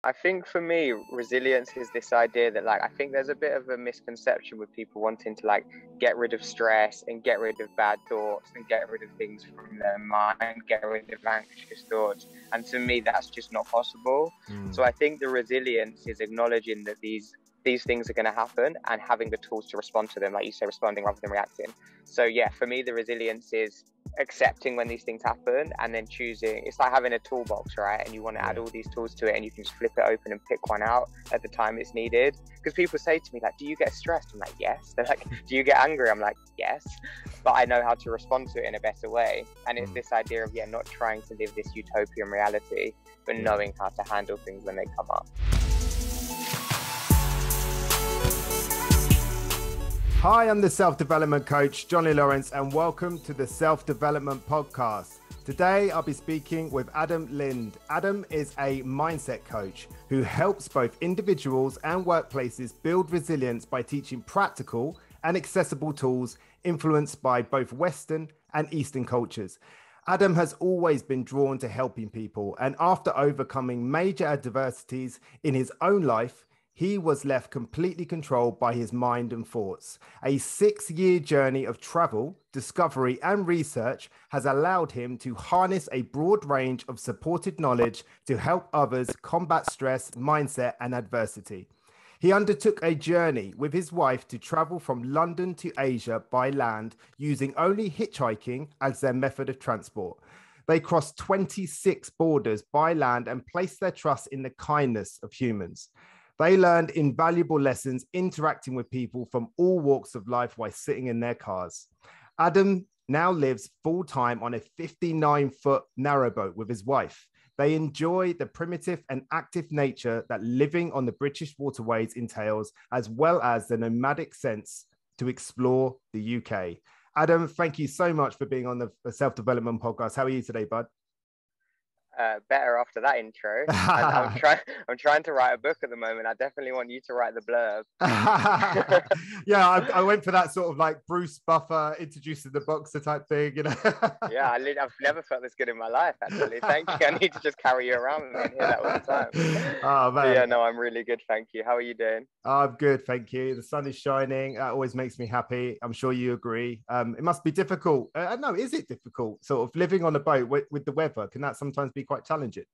I think for me, resilience is this idea that, like, I think there's a bit of a misconception with people wanting to, like, get rid of stress and get rid of bad thoughts and get rid of things from their mind, get rid of anxious thoughts. And to me, that's just not possible. So I think the resilience is acknowledging that these things are going to happen and having the tools to respond to them, like you say, responding rather than reacting. So yeah, for me, the resilience is accepting when these things happen and then choosing. It's like having a toolbox, right? And you want to add all these tools to it, and you can just flip it open and pick one out at the time it's needed. Because people say to me, like, do you get stressed? I'm like, yes. They're like, do you get angry? I'm like, yes, but I know how to respond to it in a better way. And it's this idea of not trying to live this utopian reality, but knowing how to handle things when they come up. Hi, I'm the self-development coach, Johnny Lawrence, and welcome to the Self-Development Podcast. Today, I'll be speaking with Adam Lind. Adam is a mindset coach who helps both individuals and workplaces build resilience by teaching practical and accessible tools influenced by both Western and Eastern cultures. Adam has always been drawn to helping people, and after overcoming major adversities in his own life, he was left completely controlled by his mind and thoughts. A 6-year journey of travel, discovery, and research has allowed him to harness a broad range of supported knowledge to help others combat stress, mindset, and adversity. He undertook a journey with his wife to travel from London to Asia by land using only hitchhiking as their method of transport. They crossed 26 borders by land and placed their trust in the kindness of humans. They learned invaluable lessons interacting with people from all walks of life while sitting in their cars. Adam now lives full-time on a 59-foot narrowboat with his wife. They enjoy the primitive and active nature that living on the British waterways entails, as well as the nomadic sense to explore the UK. Adam, thank you so much for being on the Self-Development Podcast. How are you today, bud? Better after that intro. I'm trying to write a book at the moment. I definitely want you to write the blurb. Yeah, I went for that sort of like Bruce Buffer introducing the boxer type thing, you know. Yeah, I've never felt this good in my life, actually. Thank you. I need to just carry you around with me and hear that all the time. Oh, man. But yeah, no, I'm really good. Thank you. How are you doing? I'm good, thank you. The sun is shining. That always makes me happy. I'm sure you agree. It must be difficult. No, is it difficult? Sort of living on a boat with the weather, can that sometimes be quite challenging?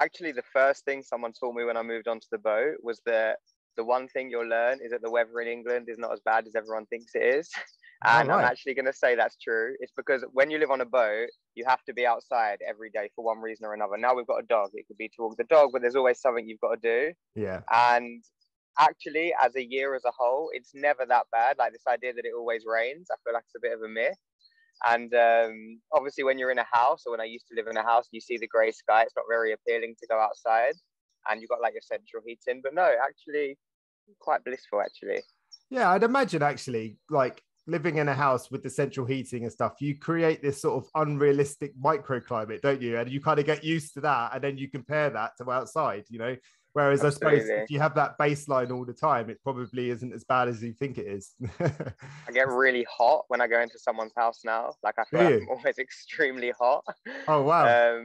Actually, the first thing someone taught me when I moved onto the boat was that the one thing you'll learn is that the weather in England is not as bad as everyone thinks it is. And right. I'm actually going to say that's true. It's because when you live on a boat, you have to be outside every day for one reason or another. Now we've got a dog. It could be to walk the dog, but there's always something you've got to do. Yeah. And actually, as a year as a whole, it's never that bad. Like this idea that it always rains, I feel like it's a bit of a myth. And obviously when you're in a house, or when I used to live in a house, you see the grey sky, it's not very appealing to go outside, and you've got like your central heating. But no, actually quite blissful, actually. Yeah, I'd imagine actually, like living in a house with the central heating and stuff, you create this sort of unrealistic microclimate, don't you? And you kind of get used to that, and then you compare that to outside, you know. Whereas Absolutely. I suppose if you have that baseline all the time, it probably isn't as bad as you think it is. I get really hot when I go into someone's house now. Like I feel like I'm always extremely hot. Oh, wow.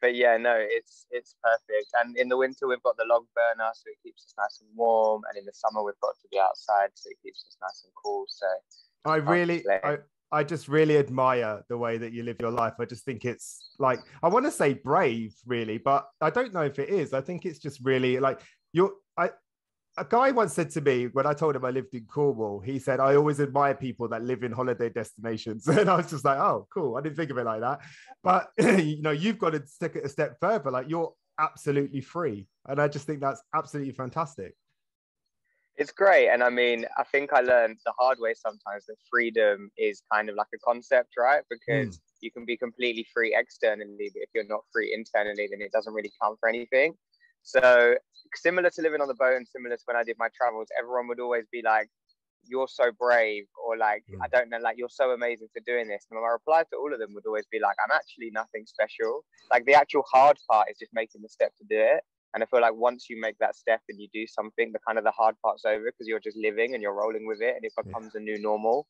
But yeah, no, it's perfect. And in the winter, we've got the log burner, so it keeps us nice and warm. And in the summer, we've got to be outside, so it keeps us nice and cool. So I just really admire the way that you live your life. I just think it's like, I want to say brave, really, but I don't know if it is. I think it's just really like a guy once said to me when I told him I lived in Cornwall, he said, I always admire people that live in holiday destinations. And I was just like, oh, cool. I didn't think of it like that. But, you know, you've got to take it a step further. Like you're absolutely free. And I just think that's absolutely fantastic. It's great. And I mean, I think I learned the hard way sometimes that freedom is kind of like a concept, right? Because you can be completely free externally, but if you're not free internally, then it doesn't really count for anything. So similar to living on the boat and similar to when I did my travels, everyone would always be like, you're so brave, or like, I don't know, like, you're so amazing for doing this. And my reply to all of them would always be like, I'm actually nothing special. Like the actual hard part is just making the step to do it. And I feel like once you make that step and you do something, the kind of the hard part's over because you're just living and you're rolling with it and it becomes a new normal.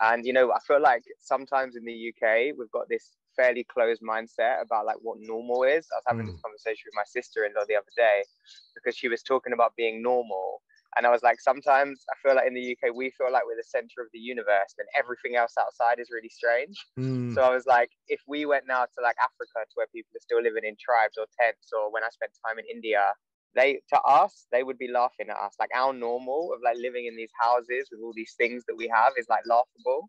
And, you know, I feel like sometimes in the UK, we've got this fairly closed mindset about like what normal is. I was having this conversation with my sister-in-law the other day because she was talking about being normal. And I was like, sometimes I feel like in the UK, we feel like we're the center of the universe and everything else outside is really strange. So I was like, if we went now to like Africa, to where people are still living in tribes or tents, or when I spent time in India, to us, they would be laughing at us. Like our normal of like living in these houses with all these things that we have is like laughable.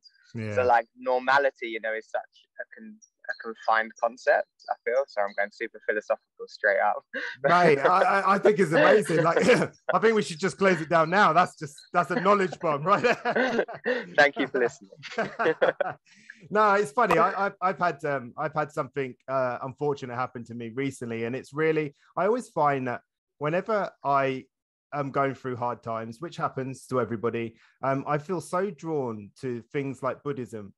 So like normality, you know, is such a confined concept, I feel. So I'm going super philosophical straight up. Mate, I think it's amazing. Like, I think we should just close it down now. That's a knowledge bomb right there. Thank you for listening. No, it's funny. I've had something unfortunate happen to me recently, and it's really, I always find that whenever I am going through hard times, which happens to everybody, I feel so drawn to things like Buddhism.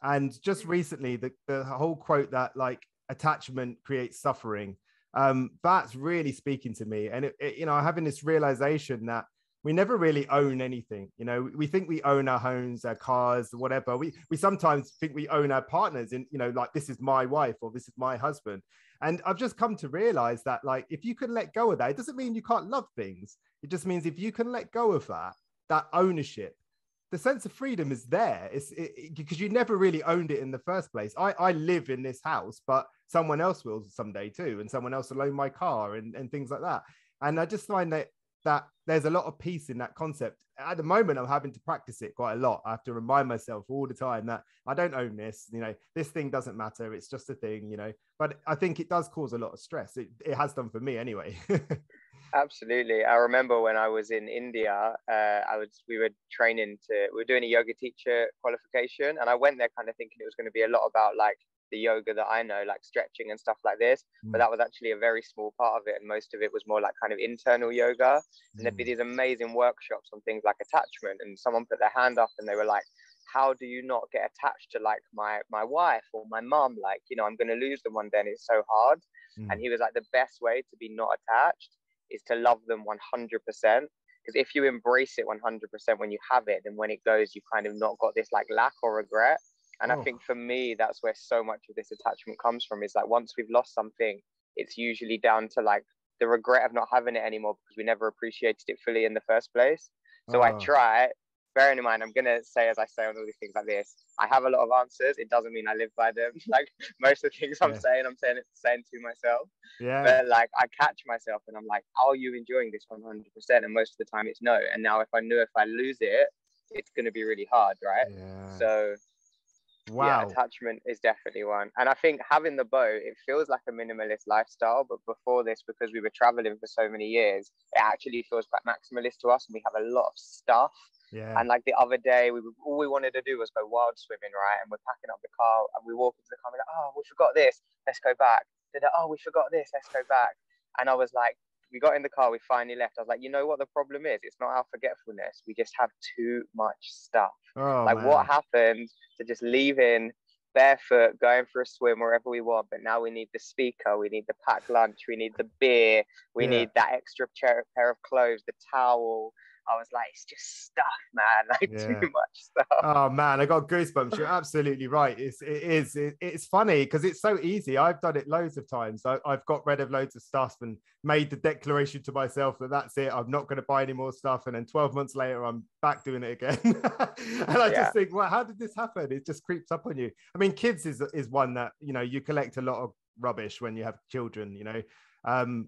And just recently, the whole quote that like attachment creates suffering, that's really speaking to me. And you know, having this realization that we never really own anything. You know, we think we own our homes, our cars, whatever. We sometimes think we own our partners in, you know, like this is my wife or this is my husband. And I've just come to realize that, like, if you can let go of that, it doesn't mean you can't love things. It just means if you can let go of that ownership, the sense of freedom is there. Because you never really owned it in the first place. I live in this house, but someone else will someday too, and someone else will own my car and things like that. And I just find that there's a lot of peace in that concept. At the moment, I'm having to practice it quite a lot. I have to remind myself all the time that I don't own this, you know, this thing doesn't matter. It's just a thing, you know, but I think it does cause a lot of stress. It has done for me anyway. Absolutely. I remember when I was in India, we were doing a yoga teacher qualification, and I went there kind of thinking it was going to be a lot about like the yoga that I know, like stretching and stuff like this, but that was actually a very small part of it, and most of it was more like kind of internal yoga. And there'd be these amazing workshops on things like attachment, and someone put their hand up and they were like, how do you not get attached to like my wife or my mom? Like, you know, I'm going to lose them one day and it's so hard. And he was like, the best way to be not attached is to love them 100%. Because if you embrace it 100% when you have it, then when it goes, you kind of not got this like lack or regret. And I think for me, that's where so much of this attachment comes from, is like once we've lost something, it's usually down to like the regret of not having it anymore because we never appreciated it fully in the first place. So I try, bearing in mind, I'm going to say, as I say on all these things like this, I have a lot of answers. It doesn't mean I live by them. Like most of the things I'm saying to myself. But like I catch myself and I'm like, are you enjoying this 100%? And most of the time it's no. And now if I knew if I lose it, it's going to be really hard, right? So yeah, attachment is definitely one. And I think having the boat, it feels like a minimalist lifestyle, but before this, because we were traveling for so many years, it actually feels quite maximalist to us, and we have a lot of stuff. And like the other day, all we wanted to do was go wild swimming, right? And we're packing up the car and we walk into the car and we're like, oh, we forgot this, let's go back. Oh, we forgot this, let's go back. And I was like, we got in the car, we finally left. I was like, you know what the problem is? It's not our forgetfulness. We just have too much stuff. What happened to just leaving barefoot, going for a swim wherever we want? But now we need the speaker, we need the packed lunch, we need the beer, we need that extra pair of clothes, the towel. I was like, it's just stuff, man. Like too much stuff. Oh man, I got goosebumps. You're absolutely right. It's funny because it's so easy. I've done it loads of times. I've got rid of loads of stuff and made the declaration to myself that that's it. I'm not going to buy any more stuff. And then 12 months later, I'm back doing it again. And I just think, well, how did this happen? It just creeps up on you. I mean, kids is one that, you know, you collect a lot of rubbish when you have children, you know.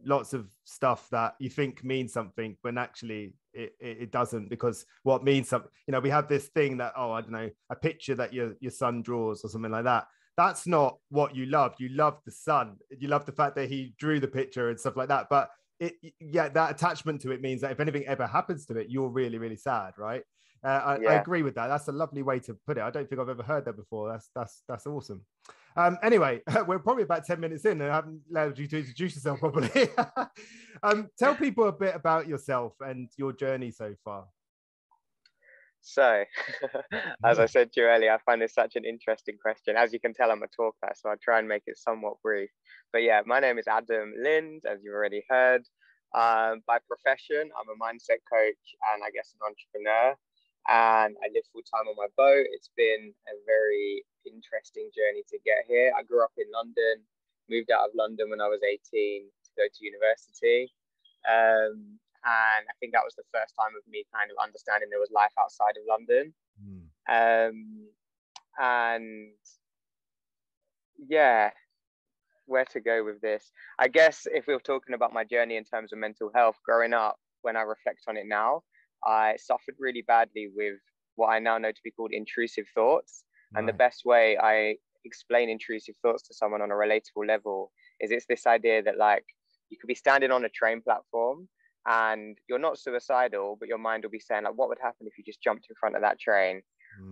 Lots of stuff that you think means something, but actually it doesn't, because what means something, you know, we have this thing that, oh, I don't know, a picture that your son draws or something like that. That's not what you love. You love the son. You love the fact that he drew the picture and stuff like that. But that attachment to it means that if anything ever happens to it, you're really, really sad, right? I agree with that. That's a lovely way to put it. I don't think I've ever heard that before. That's awesome. Anyway, we're probably about 10 minutes in and I haven't allowed you to introduce yourself properly. Tell people a bit about yourself and your journey so far. So, as I said to you earlier, I find this such an interesting question. As you can tell, I'm a talker, so I'll try and make it somewhat brief. But yeah, my name is Adam Lind, as you've already heard. By profession, I'm a mindset coach and I guess an entrepreneur. and I live full time on my boat. It's been a very interesting journey to get here. I grew up in London, moved out of London when I was 18 to go to university. And I think that was the first time of me kind of understanding there was life outside of London. And yeah, where to go with this? I guess if we were talking about my journey in terms of mental health, growing up, when I reflect on it now, I suffered really badly with what I now know to be called intrusive thoughts. Right. And the best way I explain intrusive thoughts to someone on a relatable level is it's this idea that, like, you could be standing on a train platform and you're not suicidal, but your mind will be saying, like, what would happen if you just jumped in front of that train?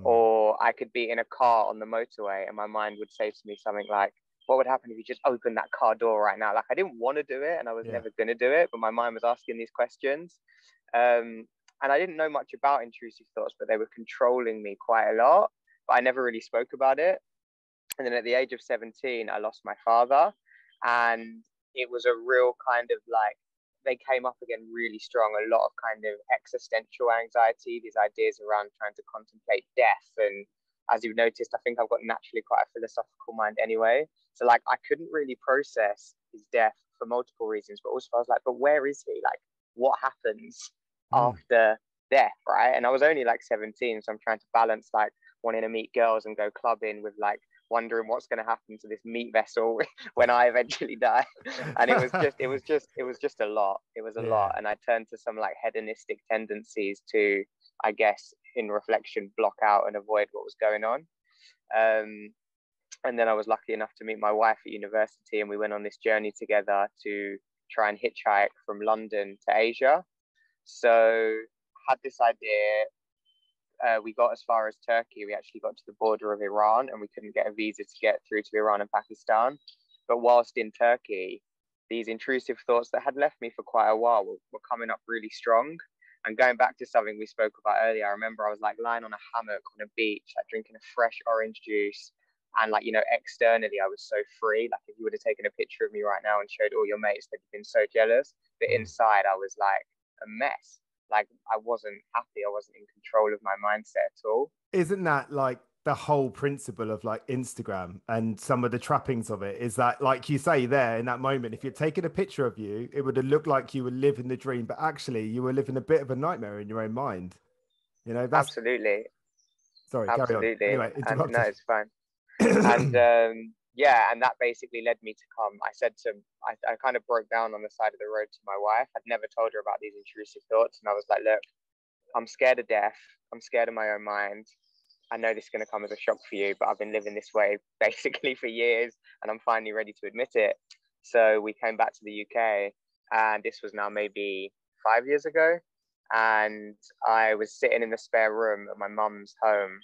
Or I could be in a car on the motorway and my mind would say to me something like, what would happen if you just open that car door right now? Like, I didn't want to do it and I was never going to do it, but my mind was asking these questions. And I didn't know much about intrusive thoughts, but they were controlling me quite a lot, but I never really spoke about it. And then at the age of 17, I lost my father, and it was a real kind of like, they came up again really strong, a lot of kind of existential anxiety, these ideas around trying to contemplate death. And as you've noticed, I think I've got naturally quite a philosophical mind anyway. So like, I couldn't really process his death for multiple reasons, but also I was like, but where is he? Like, what happens after death, right? And I was only like 17, so I'm trying to balance like wanting to meet girls and go clubbing with like wondering what's going to happen to this meat vessel when I eventually die. And it was just a lot. It was a lot. And I turned to some like hedonistic tendencies to, I guess, in reflection, block out and avoid what was going on. And then I was lucky enough to meet my wife at university, and we went on this journey together to try and hitchhike from London to Asia. So had this idea, we got as far as Turkey. We actually got to the border of Iran, and we couldn't get a visa to get through to Iran and Pakistan. But whilst in Turkey, these intrusive thoughts that had left me for quite a while were coming up really strong. And going back to something we spoke about earlier, I remember I was like lying on a hammock on a beach, like drinking a fresh orange juice. And like, you know, externally, I was so free. Like, if you would have taken a picture of me right now and showed all your mates, they'd have been so jealous. But inside, I was like a mess. Like, I wasn't happy. I wasn't in control of my mindset at all. Isn't that like the whole principle of like Instagram and some of the trappings of it? Is that, like you say there in that moment, if you'd taken a picture of you, it would have looked like you were living the dream, but actually you were living a bit of a nightmare in your own mind. You know, that's absolutely. Sorry, absolutely. Carry on. Anyway, and, no, it's fine. And yeah, and that basically led me to come. I kind of broke down on the side of the road to my wife. I'd never told her about these intrusive thoughts, and I was like, look, I'm scared of death. I'm scared of my own mind. I know this is going to come as a shock for you, but I've been living this way basically for years, and I'm finally ready to admit it. So we came back to the UK, and this was now maybe 5 years ago. And I was sitting in the spare room of my mum's home,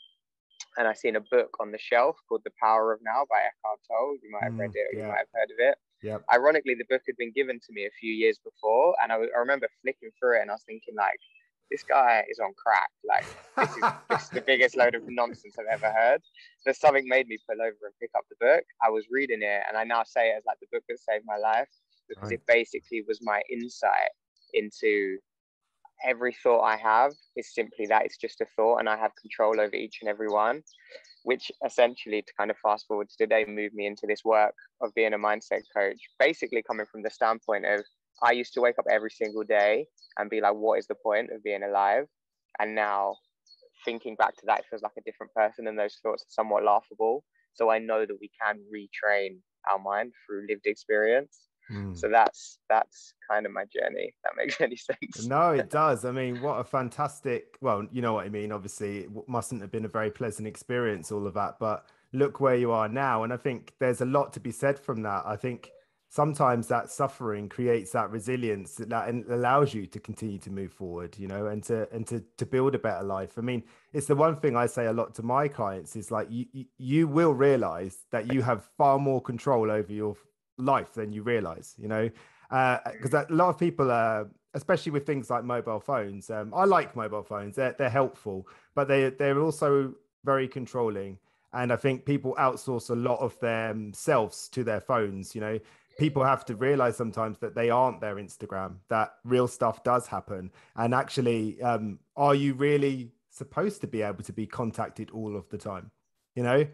and I seen a book on the shelf called The Power of Now by Eckhart Tolle. You might have read it, or you might have heard of it. Yep. Ironically, the book had been given to me a few years before, and I remember flicking through it, and I was thinking, like, this guy is on crack. Like, this is the biggest load of nonsense I've ever heard. So something made me pull over and pick up the book. I was reading it, and I now say it as like the book that saved my life, because it basically was my insight into every thought I have is simply that. It's just a thought, and I have control over each and every one, which essentially, to kind of fast forward to today, moved me into this work of being a mindset coach, basically coming from the standpoint of, I used to wake up every single day and be like, what is the point of being alive? And now thinking back to that, it feels like a different person, and those thoughts are somewhat laughable. So I know that we can retrain our mind through lived experience. So that's kind of my journey, if that makes any sense. No, it does. I mean, what a fantastic, well, you know what I mean? Obviously, it mustn't have been a very pleasant experience, all of that, but look where you are now. And I think there's a lot to be said from that. I think sometimes that suffering creates that resilience that allows you to continue to move forward, you know, and to build a better life. I mean, it's the one thing I say a lot to my clients is like, you will realize that you have far more control over your life than you realize, you know, because a lot of people, especially with things like mobile phones, I like mobile phones, they're helpful, but they're also very controlling. And I think people outsource a lot of themselves to their phones. You know, people have to realize sometimes that they aren't their Instagram, that real stuff does happen. And actually, are you really supposed to be able to be contacted all of the time, you know?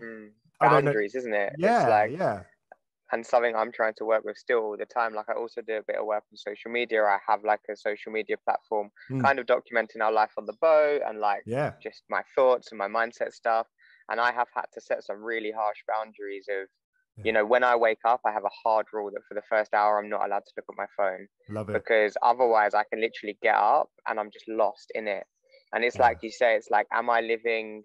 I don't know. Boundaries, isn't it? It's Yeah, like, yeah, and something I'm trying to work with still all the time. Like I also do a bit of work on social media. I have like a social media platform kind of documenting our life on the boat and like yeah, just my thoughts and my mindset stuff. And I have had to set some really harsh boundaries of, you know, when I wake up, I have a hard rule that for the first hour, I'm not allowed to look at my phone love it. because otherwise I can literally get up and I'm just lost in it. And it's Yeah, like you say, it's like, am I living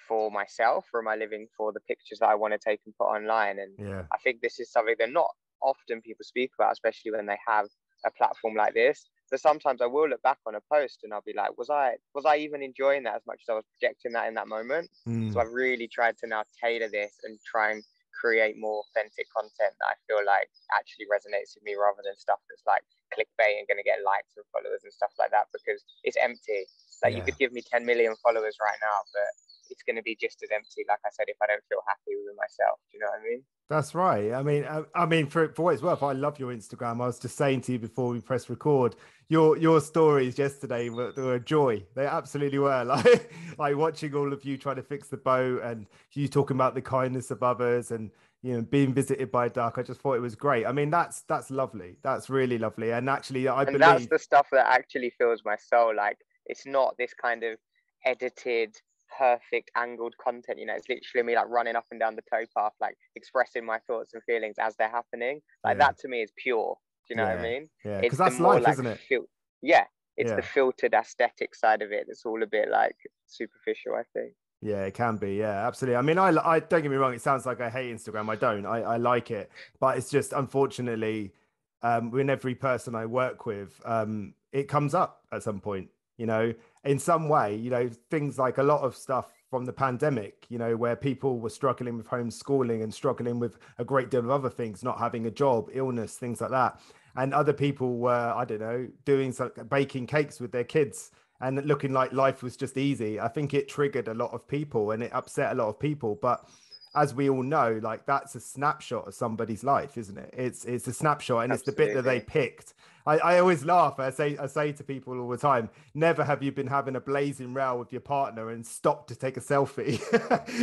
for myself or am I living for the pictures that I want to take and put online? And yeah, I think this is something that not often people speak about, especially when they have a platform like this. So sometimes I will look back on a post and I'll be like, was I even enjoying that as much as I was projecting that in that moment? So I've really tried to now tailor this and try and create more authentic content that I feel like actually resonates with me rather than stuff that's like clickbait and going to get likes and followers and stuff like that, because it's empty. Like you yeah. could give me 10 million followers right now, but it's going to be just as empty, like I said, if I don't feel happy with myself. Do you know what I mean? That's right. I mean, for what it's worth, I love your Instagram. I was just saying to you before we press record, your stories yesterday were a joy. They absolutely were. Like watching all of you trying to fix the boat and you talking about the kindness of others and being visited by a duck. I just thought it was great. I mean, that's lovely. That's really lovely. And actually, I And that's believe, the stuff that actually fills my soul. Like it's not this kind of edited, perfect angled content. You know, it's literally me like running up and down the towpath, like expressing my thoughts and feelings as they're happening. Like yeah, that to me is pure. Do you know what I yeah, mean? yeah, because It's the that's more life, like isn't it? yeah, it's the Yeah. filtered aesthetic side of it that's all a bit like superficial, I think. Yeah, it can be. Yeah, absolutely. I mean, I don't get me wrong. It sounds like I hate Instagram. I don't. I like it, but it's just unfortunately, with every person I work with, it comes up at some point. In some way. Things like a lot of stuff from the pandemic. Where people were struggling with homeschooling and struggling with a great deal of other things, not having a job, illness, things like that, and other people were, I don't know, doing some baking cakes with their kids and looking like life was just easy. I think it triggered a lot of people and it upset a lot of people. But as we all know, like that's a snapshot of somebody's life, isn't it? It's a snapshot, and it's the bit that they Absolutely. picked. I always laugh. I say to people all the time, never have you been having a blazing row with your partner and stopped to take a selfie.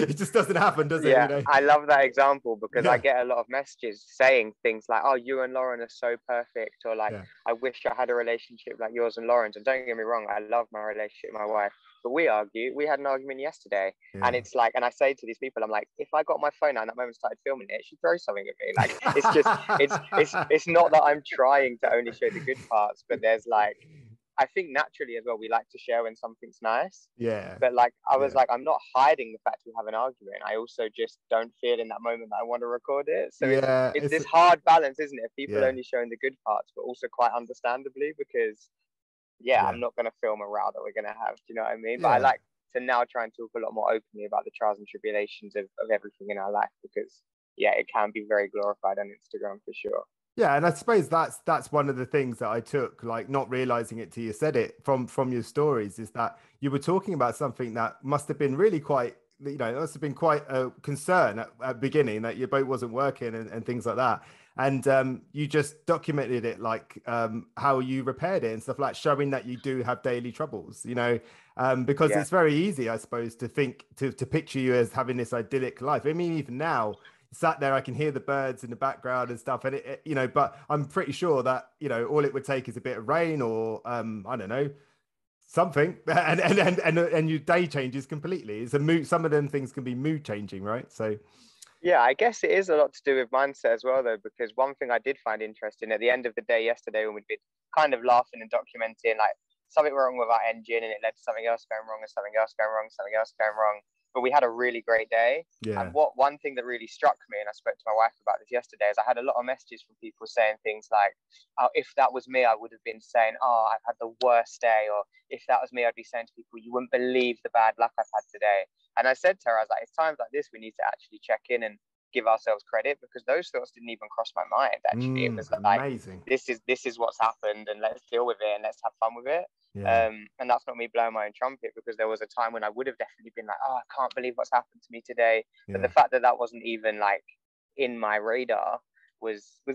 It just doesn't happen, does it? Yeah, I love that example because I Yeah, get a lot of messages saying things like, "Oh, you and Lauren are so perfect," or like, yeah, "I wish I had a relationship like yours and Lauren's." And don't get me wrong, I love my relationship with my wife, but we argue. We had an argument yesterday, and yeah. it's like, and I say to these people, I'm like, if I got my phone out in that moment and started filming it, she'd throw something at me. Like, it's just, it's not that I'm trying to only show the good parts, but there's like, I think naturally as well, we like to share when something's nice. Yeah, But like, I was yeah, like, I'm not hiding the fact we have an argument. I also just don't feel in that moment that I want to record it. So yeah. it's It's this hard balance, isn't it? People yeah, only showing the good parts, but also quite understandably because yeah, yeah, I'm not going to film a row that we're going to have. Do you know what I mean? But I yeah. like to now try and talk a lot more openly about the trials and tribulations of everything in our life because yeah, it can be very glorified on Instagram for sure. Yeah, and I suppose that's one of the things that I took, like not realizing it till you said it from your stories, is that you were talking about something that must have been really quite, it must have been quite a concern at beginning that your boat wasn't working and things like that. And you just documented it like how you repaired it and stuff like showing that you do have daily troubles, because Yeah. it's very easy, I suppose, to think to picture you as having this idyllic life. I mean, even now sat there, I can hear the birds in the background and stuff. And but I'm pretty sure that, all it would take is a bit of rain or, I don't know, something. And your day changes completely. It's a mood. Some of them things can be mood changing, right? So, Yeah, I guess it is a lot to do with mindset as well, though, because one thing I did find interesting at the end of the day yesterday when we'd been kind of laughing and documenting, like something wrong with our engine and it led to something else going wrong and something else going wrong, something else going wrong. But we had a really great day. yeah, And what one thing that really struck me, and I spoke to my wife about this yesterday, is I had a lot of messages from people saying things like, oh, if that was me, I would have been saying, oh, I've had the worst day. Or if that was me, I'd be saying to people, you wouldn't believe the bad luck I've had today. And I said to her, I was like, it's times like this we need to actually check in and give ourselves credit because those thoughts didn't even cross my mind. Actually, it was like, amazing. this is what's happened, and let's deal with it and let's have fun with it. Yeah, And that's not me blowing my own trumpet because there was a time when I would have definitely been like, oh, I can't believe what's happened to me today. But the yeah, fact that that wasn't even like in my radar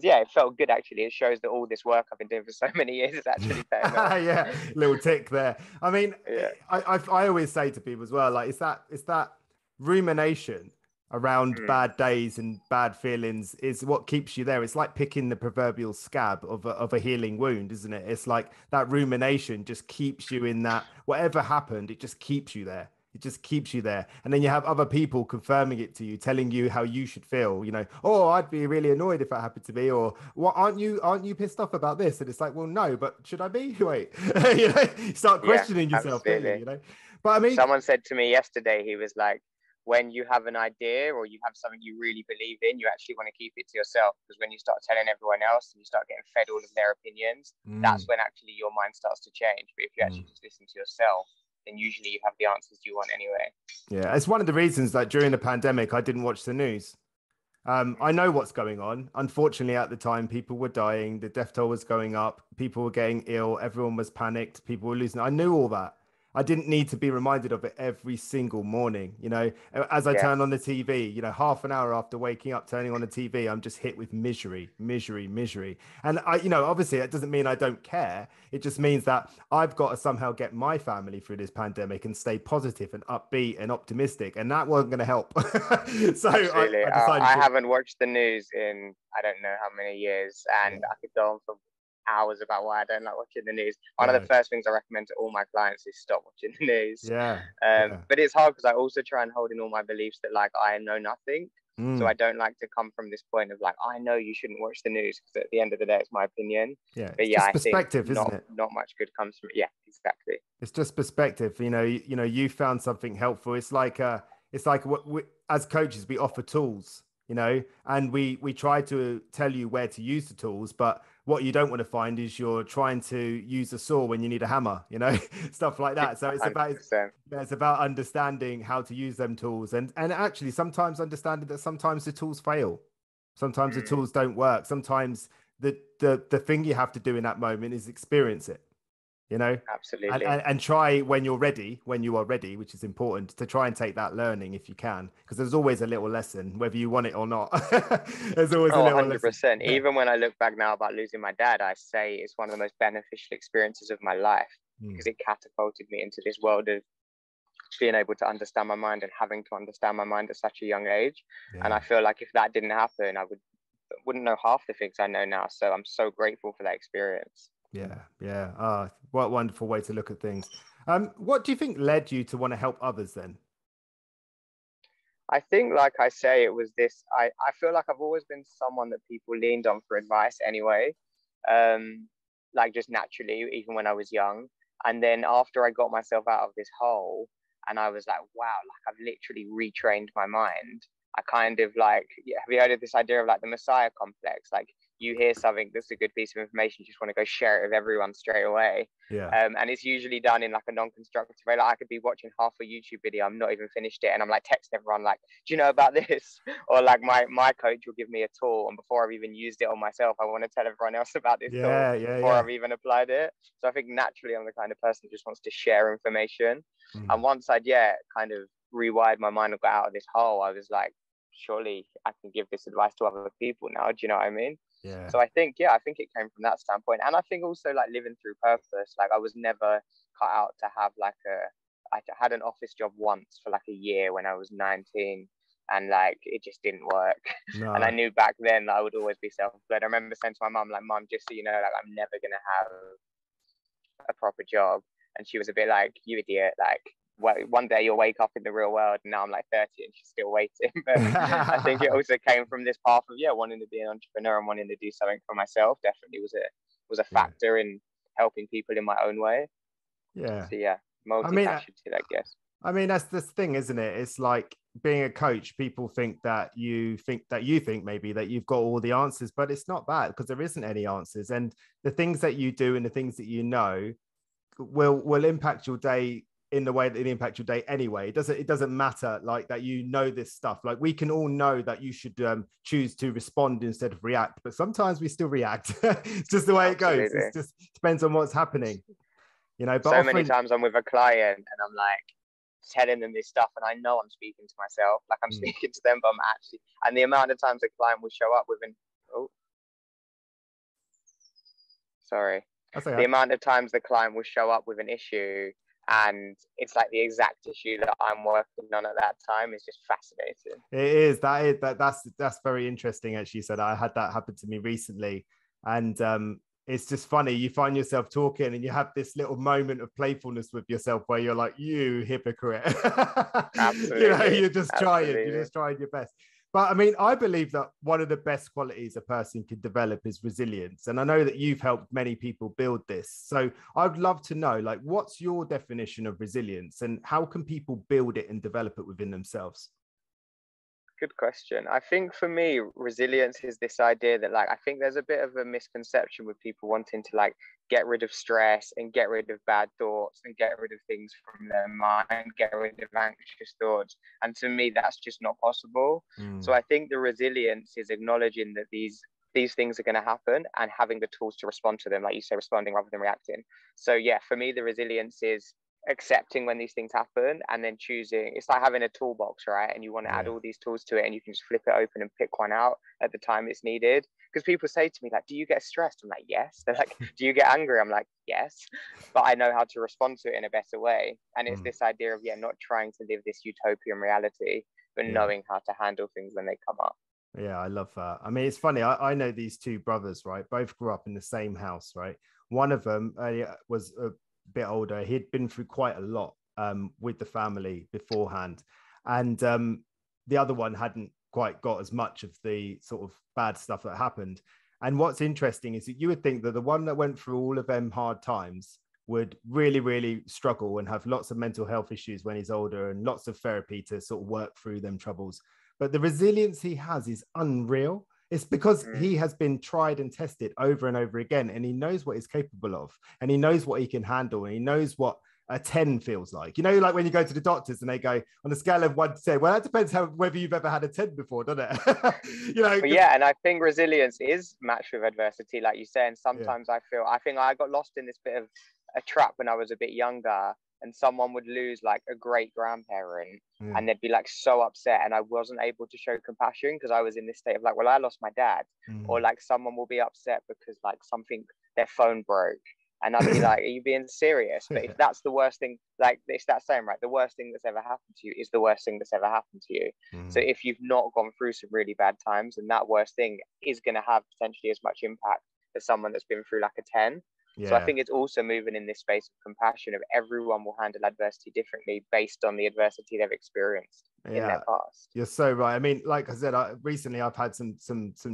yeah, it felt good actually. It shows that all this work I've been doing for so many years is actually paying off. Yeah, little tick there. I mean, Yeah. I always say to people as well, like it's that rumination around bad days and bad feelings is what keeps you there. It's like picking the proverbial scab of a healing wound, isn't it? It's like that rumination just keeps you in that, whatever happened, it just keeps you there. It just keeps you there. And then you have other people confirming it to you, telling you how you should feel, oh, I'd be really annoyed if that happened to me, or what, aren't you pissed off about this? And it's like, well, no, but should I be? Wait, you start questioning yourself, don't you? But I mean, someone said to me yesterday, he was like, when you have an idea or you have something you really believe in, you actually want to keep it to yourself, because when you start telling everyone else and you start getting fed all of their opinions, that's when actually your mind starts to change. But if you actually just listen to yourself, then usually you have the answers you want anyway. Yeah, it's one of the reasons that during the pandemic, I didn't watch the news. I know what's going on. Unfortunately, at the time, people were dying. The death toll was going up. People were getting ill. Everyone was panicked. People were losing. I knew all that. I didn't need to be reminded of it every single morning. As I turn on the TV, half an hour after waking up, turning on the TV, I'm just hit with misery. And obviously that doesn't mean I don't care. It just means that I've got to somehow get my family through this pandemic and stay positive and upbeat and optimistic. And that wasn't going to help. So I haven't watched the news in, I don't know how many years. And I could go on for hours about why I don't like watching the news. One of the first things I recommend to all my clients is stop watching the news. But it's hard because I also try and hold in all my beliefs that like I know nothing. So I don't like to come from this point of like, I know you shouldn't watch the news, because at the end of the day, it's my opinion. Yeah, but I perspective, think isn't it? Not much good comes from it. Yeah, exactly. It's just perspective. You found something helpful. It's like what we, as coaches, we offer tools, and we try to tell you where to use the tools, but what you don't want to find is you're trying to use a saw when you need a hammer, stuff like that. So it's about understanding how to use them tools, and actually sometimes understanding that sometimes the tools fail, sometimes the tools don't work, sometimes the thing you have to do in that moment is experience it. Absolutely. And try when you are ready, which is important, to try and take that learning if you can, because there's always a little lesson, whether you want it or not. There's always a little 100%. lesson. Even when I look back now about losing my dad, I say it's one of the most beneficial experiences of my life, because it catapulted me into this world of being able to understand my mind and having to understand my mind at such a young age. And I feel like if that didn't happen, I wouldn't know half the things I know now. So I'm so grateful for that experience. Yeah. What a wonderful way to look at things. What do you think led you to want to help others then? I think, like I say, it was this, I feel like I've always been someone that people leaned on for advice anyway, like just naturally, even when I was young. And then after I got myself out of this hole and I was like, wow, like I've literally retrained my mind. I kind of like, have you heard of this idea of like the Messiah complex? Like you hear something that's a good piece of information, you just want to go share it with everyone straight away. And it's usually done in like a non-constructive way. Like I could be watching half a YouTube video, I'm not even finished it, and I'm like texting everyone like, do you know about this? Or like my coach will give me a tool, and before I've even used it on myself, I want to tell everyone else about this tool before I've even applied it. So I think naturally I'm the kind of person who just wants to share information. And once I'd kind of rewired my mind and got out of this hole, I was like, surely I can give this advice to other people now. Do you know what I mean? So I think it came from that standpoint. And I think also like living through purpose, like I was never cut out to have like I had an office job once for like a year when I was 19, and like it just didn't work. And I knew back then that I would always be self-employed. I remember saying to my mum, like, Mum, just so you know, like I'm never gonna have a proper job. And she was a bit like, you idiot, like one day you'll wake up in the real world. And now I'm like 30 and she's still waiting. But I think it also came from this path of wanting to be an entrepreneur and wanting to do something for myself. Definitely was a factor in helping people in my own way. So multifaceted, I guess. I mean, that's the thing, isn't it? It's like being a coach, people think that you think maybe that you've got all the answers, but it's not that, because there isn't any answers. And the things that you do and the things that you know will impact your day in the way that it impacts your day anyway. It doesn't matter like that, this stuff. Like we can all know that you should choose to respond instead of react, but sometimes we still react. It's just the way it goes. It just depends on what's happening, but so many times I'm with a client and I'm like telling them this stuff and I know I'm speaking to myself, like I'm speaking to them, but I'm actually, and the amount of times a client will show up with Sorry. That's The okay. amount of times the client will show up with an issue and it's like the exact issue that I'm working on at that time is just fascinating. It is. That's very interesting. Actually, you said I had that happen to me recently, and it's just funny. You find yourself talking, and you have this little moment of playfulness with yourself where you're like, "You hypocrite!" Absolutely. You're just trying. You're just trying your best. But I mean, I believe that one of the best qualities a person can develop is resilience. And I know that you've helped many people build this. So I'd love to know, like, what's your definition of resilience and how can people build it and develop it within themselves? Good question. I think for me, resilience is this idea that like I think there's a bit of a misconception with people wanting to like get rid of stress and get rid of bad thoughts and get rid of things from their mind, get rid of anxious thoughts. And to me, that's just not possible. So I think the resilience is acknowledging that these things are going to happen and having the tools to respond to them, like you say, responding rather than reacting. So yeah, for me, the resilience is accepting when these things happen and then choosing. It's like having a toolbox, right? And you want to add all these tools to it and you can just flip it open and pick one out at the time it's needed. Because people say to me like, do you get stressed? I'm like, yes. They're like, do you get angry? I'm like, yes, but I know how to respond to it in a better way. And it's this idea of not trying to live this utopian reality, but knowing how to handle things when they come up. Yeah, I love that. I mean, it's funny. I know these two brothers, right? Both grew up in the same house, right? One of them was a bit older. He'd been through quite a lot with the family beforehand. And the other one hadn't quite got as much of the sort of bad stuff that happened. And what's interesting is that you would think that the one that went through all of them hard times would really, really struggle and have lots of mental health issues when he's older and lots of therapy to sort of work through them troubles. But the resilience he has is unreal. It's because he has been tried and tested over and over again, and he knows what he's capable of, and he knows what he can handle, and he knows what a 10 feels like. You know, like when you go to the doctors and they go on a scale of 1 to 10, well, that depends whether you've ever had a 10 before, doesn't it? Yeah, and I think resilience is matched with adversity, like you say. And sometimes I think I got lost in this bit of a trap when I was a bit younger, and someone would lose like a great grandparent and they'd be like so upset, and I wasn't able to show compassion because I was in this state of like, well, I lost my dad. Or like someone will be upset because like their phone broke, and I'd be like, are you being serious? But if that's the worst thing, like it's that saying, right? The worst thing that's ever happened to you is the worst thing that's ever happened to you. So if you've not gone through some really bad times, then that worst thing is going to have potentially as much impact as someone that's been through like a 10. So I think it's also moving in this space of compassion of everyone will handle adversity differently based on the adversity they've experienced in their past. You're so right. I mean, like I said, recently I've had some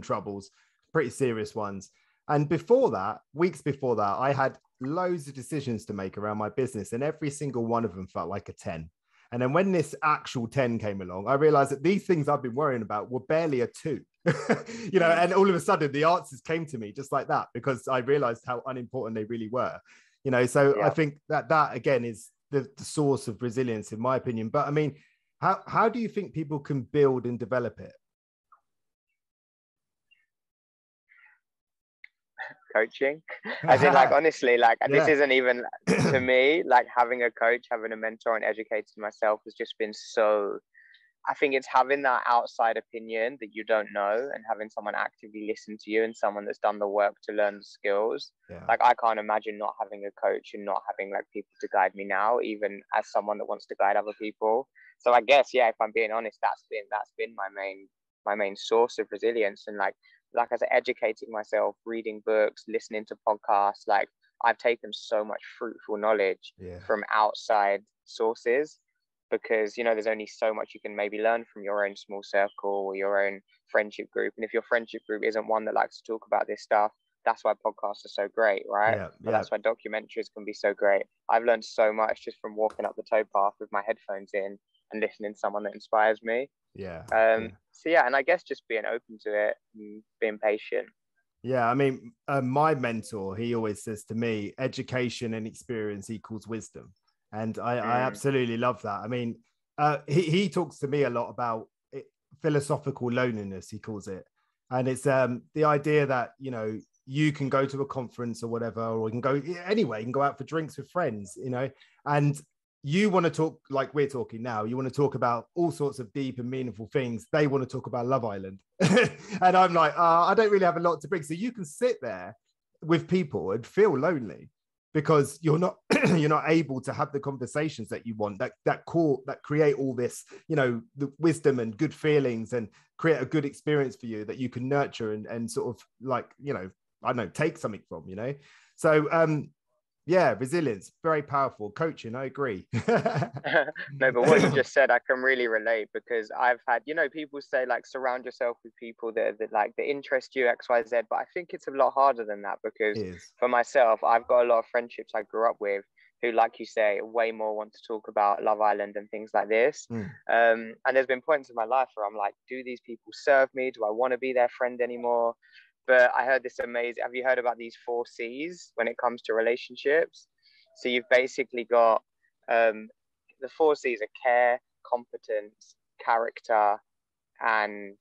troubles, pretty serious ones. And before that, weeks before that, I had loads of decisions to make around my business, and every single one of them felt like a 10. And then when this actual 10 came along, I realized that these things I've been worrying about were barely a 2. And all of a sudden the answers came to me just like that, because I realized how unimportant they really were. So I think that again is the source of resilience, in my opinion. But I mean, how do you think people can build and develop it? Coaching, as in like honestly, like this isn't even to me, like having a coach, having a mentor and educating myself has just been so, I think it's having that outside opinion that you don't know and having someone actively listen to you and someone that's done the work to learn the skills. Like I can't imagine not having a coach and not having like people to guide me now, even as someone that wants to guide other people. So I guess if I'm being honest, that's been my main source of resilience. And like I said, educating myself, reading books, listening to podcasts. Like I've taken so much fruitful knowledge from outside sources, because there's only so much you can maybe learn from your own small circle or your own friendship group. And if your friendship group isn't one that likes to talk about this stuff, that's why podcasts are so great, right? But that's why documentaries can be so great. I've learned so much just from walking up the towpath with my headphones in and listening to someone that inspires me. So and I guess just being open to it and being patient. I mean, my mentor, he always says to me, education and experience equals wisdom. And I absolutely love that. I mean, he talks to me a lot about philosophical loneliness, he calls it. And it's the idea that, you can go to a conference or whatever, or you can go anyway, you can go out for drinks with friends, and you want to talk like we're talking now. You want to talk about all sorts of deep and meaningful things. They want to talk about Love Island. And I'm like, I don't really have a lot to bring. So you can sit there with people and feel lonely because you're not you're not able to have the conversations that you want, that create all this, the wisdom and good feelings and create a good experience for you that you can nurture and sort of like, I don't know, take something from, So yeah, resilience, very powerful. Coaching, I agree. No, but what you just said, I can really relate, because I've had, people say like surround yourself with people that interest you, X, Y, Z. But I think it's a lot harder than that, because for myself, I've got a lot of friendships I grew up with who, like you say, way more want to talk about Love Island and things like this. And there's been points in my life where I'm like, do these people serve me? Do I want to be their friend anymore? But I heard this amazing, have you heard about these 4 C's when it comes to relationships? So you've basically got the 4 C's are care, competence, character, and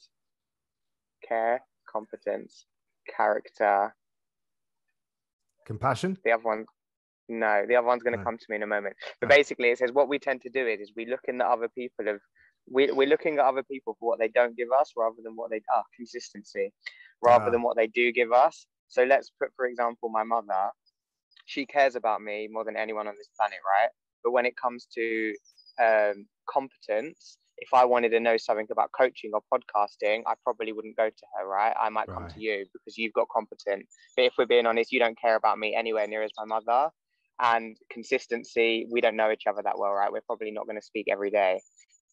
compassion. The other one's going to come to me in a moment. But basically it says what we tend to do is we look in the other people we're looking at other people for what they don't give us rather than what they are, consistency, rather than what they do give us. So let's put, for example, my mother, she cares about me more than anyone on this planet, right? But when it comes to competence, if I wanted to know something about coaching or podcasting, I probably wouldn't go to her, right? I might come to you because you've got competence. But if we're being honest, you don't care about me anywhere near as my mother. And consistency, we don't know each other that well, right? We're probably not going to speak every day.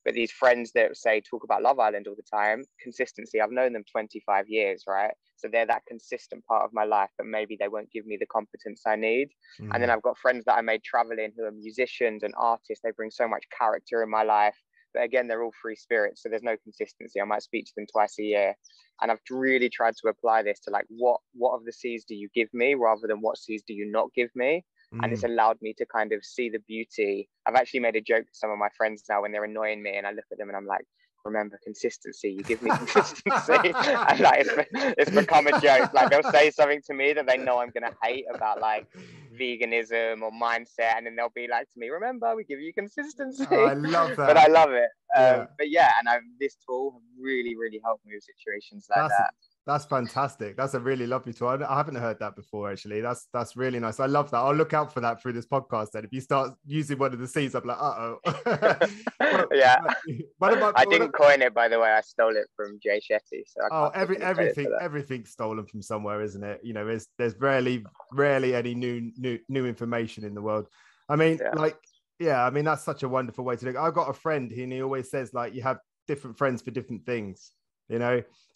But these friends that say talk about Love Island all the time, consistency, I've known them 25 years, right? So they're that consistent part of my life, but maybe they won't give me the competence I need. And then I've got friends that I made traveling who are musicians and artists. They bring so much character in my life. But again, they're all free spirits, so there's no consistency. I might speak to them twice a year. And I've really tried to apply this to like, what of the C's do you give me rather than what C's do you not give me? And it's allowed me to kind of see the beauty. I've actually made a joke to some of my friends now when they're annoying me, and I look at them and I'm like, remember consistency, you give me consistency. And like it's become a joke. Like they'll say something to me that they know I'm gonna hate about like veganism or mindset, and then they'll be like to me, remember, we give you consistency. Oh, I love that. But I love it. Yeah. But yeah, and this tool have really helped me with situations like that. That's fantastic. That's a really lovely tool. I haven't heard that before, actually. That's really nice. I love that. I'll look out for that through this podcast then. If you start using one of the C's, I'm like, uh-oh. Yeah. I didn't coin it, by the way. I stole it from Jay Shetty. So everything's stolen from somewhere, isn't it? There's rarely any new information in the world. I mean, that's such a wonderful way to look. I've got a friend and he always says, like, you have different friends for different things,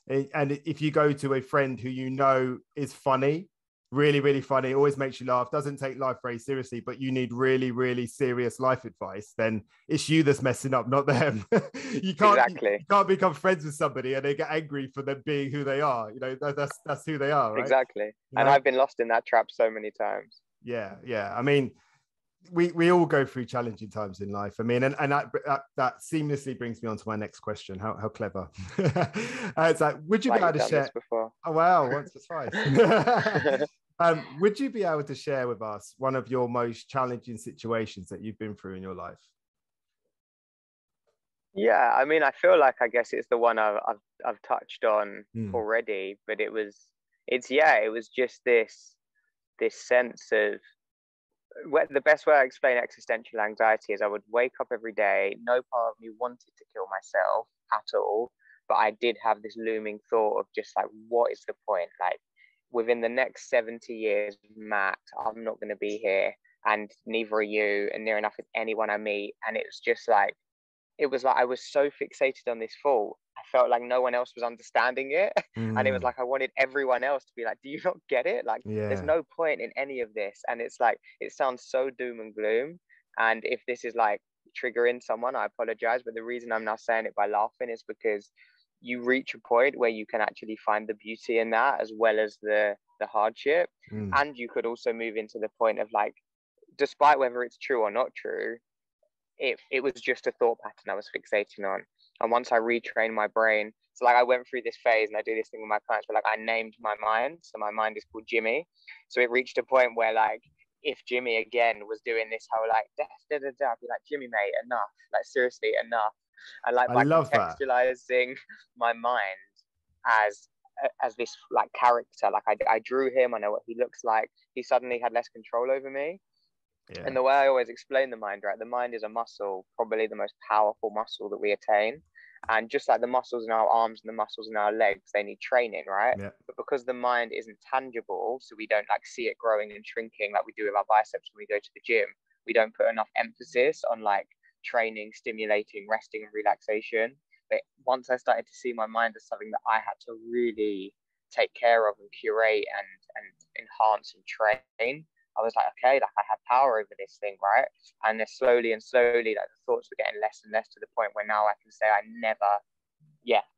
And if you go to a friend who is funny, really, really funny, always makes you laugh, doesn't take life very seriously, but you need really, really serious life advice, then it's you that's messing up, not them. You can't become friends with somebody and they get angry for them being who they are. That's who they are, right? Exactly. And I've been lost in that trap so many times. Yeah. I mean, we all go through challenging times in life. I mean, and that seamlessly brings me on to my next question. How clever. It's like, would you be able to share before? Oh wow, once or twice. Would you be able to share with us one of your most challenging situations that you've been through in your life? Yeah, I mean, I feel like I guess it's the one I've touched on already, but it was just this sense of, the best way I explain existential anxiety is I would wake up every day, no part of me wanted to kill myself at all, but I did have this looming thought of just like, what is the point? Like, within the next 70 years max, I'm not going to be here, and neither are you, and near enough with anyone I meet. And it was like I was so fixated on this thought, I felt like no one else was understanding it. And it was like I wanted everyone else to be like, do you not get it? Like, there's no point in any of this. And it's like, it sounds so doom and gloom. And if this is like triggering someone, I apologize. But the reason I'm now saying it by laughing is because you reach a point where you can actually find the beauty in that, as well as the hardship. And you could also move into the point of like, despite whether it's true or not true, it was just a thought pattern I was fixating on. And once I retrained my brain, so like I went through this phase, and I do this thing with my clients, but like I named my mind. So my mind is called Jimmy. So it reached a point where like, if Jimmy again was doing this whole like, I'd be like, Jimmy, mate, enough. Like, seriously, enough. And like by contextualizing my mind as as this like character. Like I drew him, I know what he looks like. He suddenly had less control over me. Yeah. And the way I always explain the mind, right? The mind is a muscle, probably the most powerful muscle that we attain. And just like the muscles in our arms and the muscles in our legs, they need training, right? Yeah. But because the mind isn't tangible, so we don't like see it growing and shrinking like we do with our biceps when we go to the gym, we don't put enough emphasis on like training, stimulating, resting, and relaxation. But once I started to see my mind as something that I had to really take care of and curate and enhance and train, I was like, okay, like I have power over this thing, right? And then slowly and slowly, like the thoughts were getting less and less to the point where now I can say I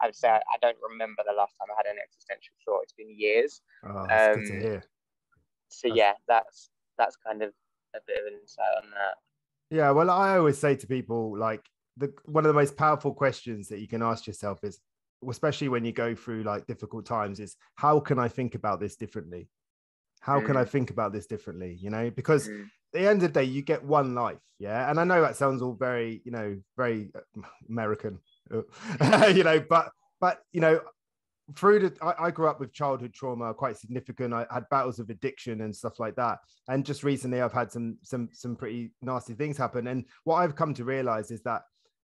would say I don't remember the last time I had an existential thought. It's been years. Oh, that's good to hear. So yeah, that's kind of a bit of an insight on that. Yeah, well, I always say to people, like, one of the most powerful questions that you can ask yourself is, especially when you go through like difficult times, is how can I think about this differently? How can I think about this differently? You know, because at the end of the day, you get one life. Yeah. And I know that sounds all very, you know, very American, you know, but, you know, I grew up with childhood trauma, quite significant. I had battles of addiction and stuff like that. And just recently I've had some pretty nasty things happen. And what I've come to realize is that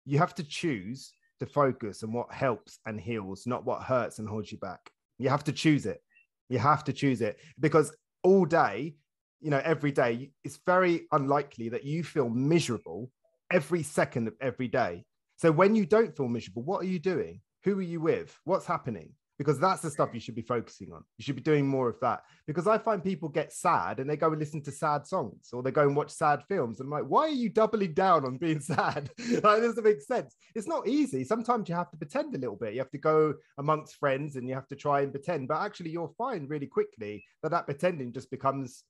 you have to choose to focus on what helps and heals, not what hurts and holds you back. You have to choose it. You have to choose it, because all day, you know, every day, it's very unlikely that you feel miserable every second of every day. So when you don't feel miserable, what are you doing? Who are you with? What's happening? Because that's the stuff you should be focusing on. You should be doing more of that, because I find people get sad and they go and listen to sad songs, or they go and watch sad films. I'm like, why are you doubling down on being sad? Like, it doesn't make sense. It's not easy. Sometimes you have to pretend a little bit. You have to go amongst friends and you have to try and pretend, but actually you'll find really quickly that pretending just becomes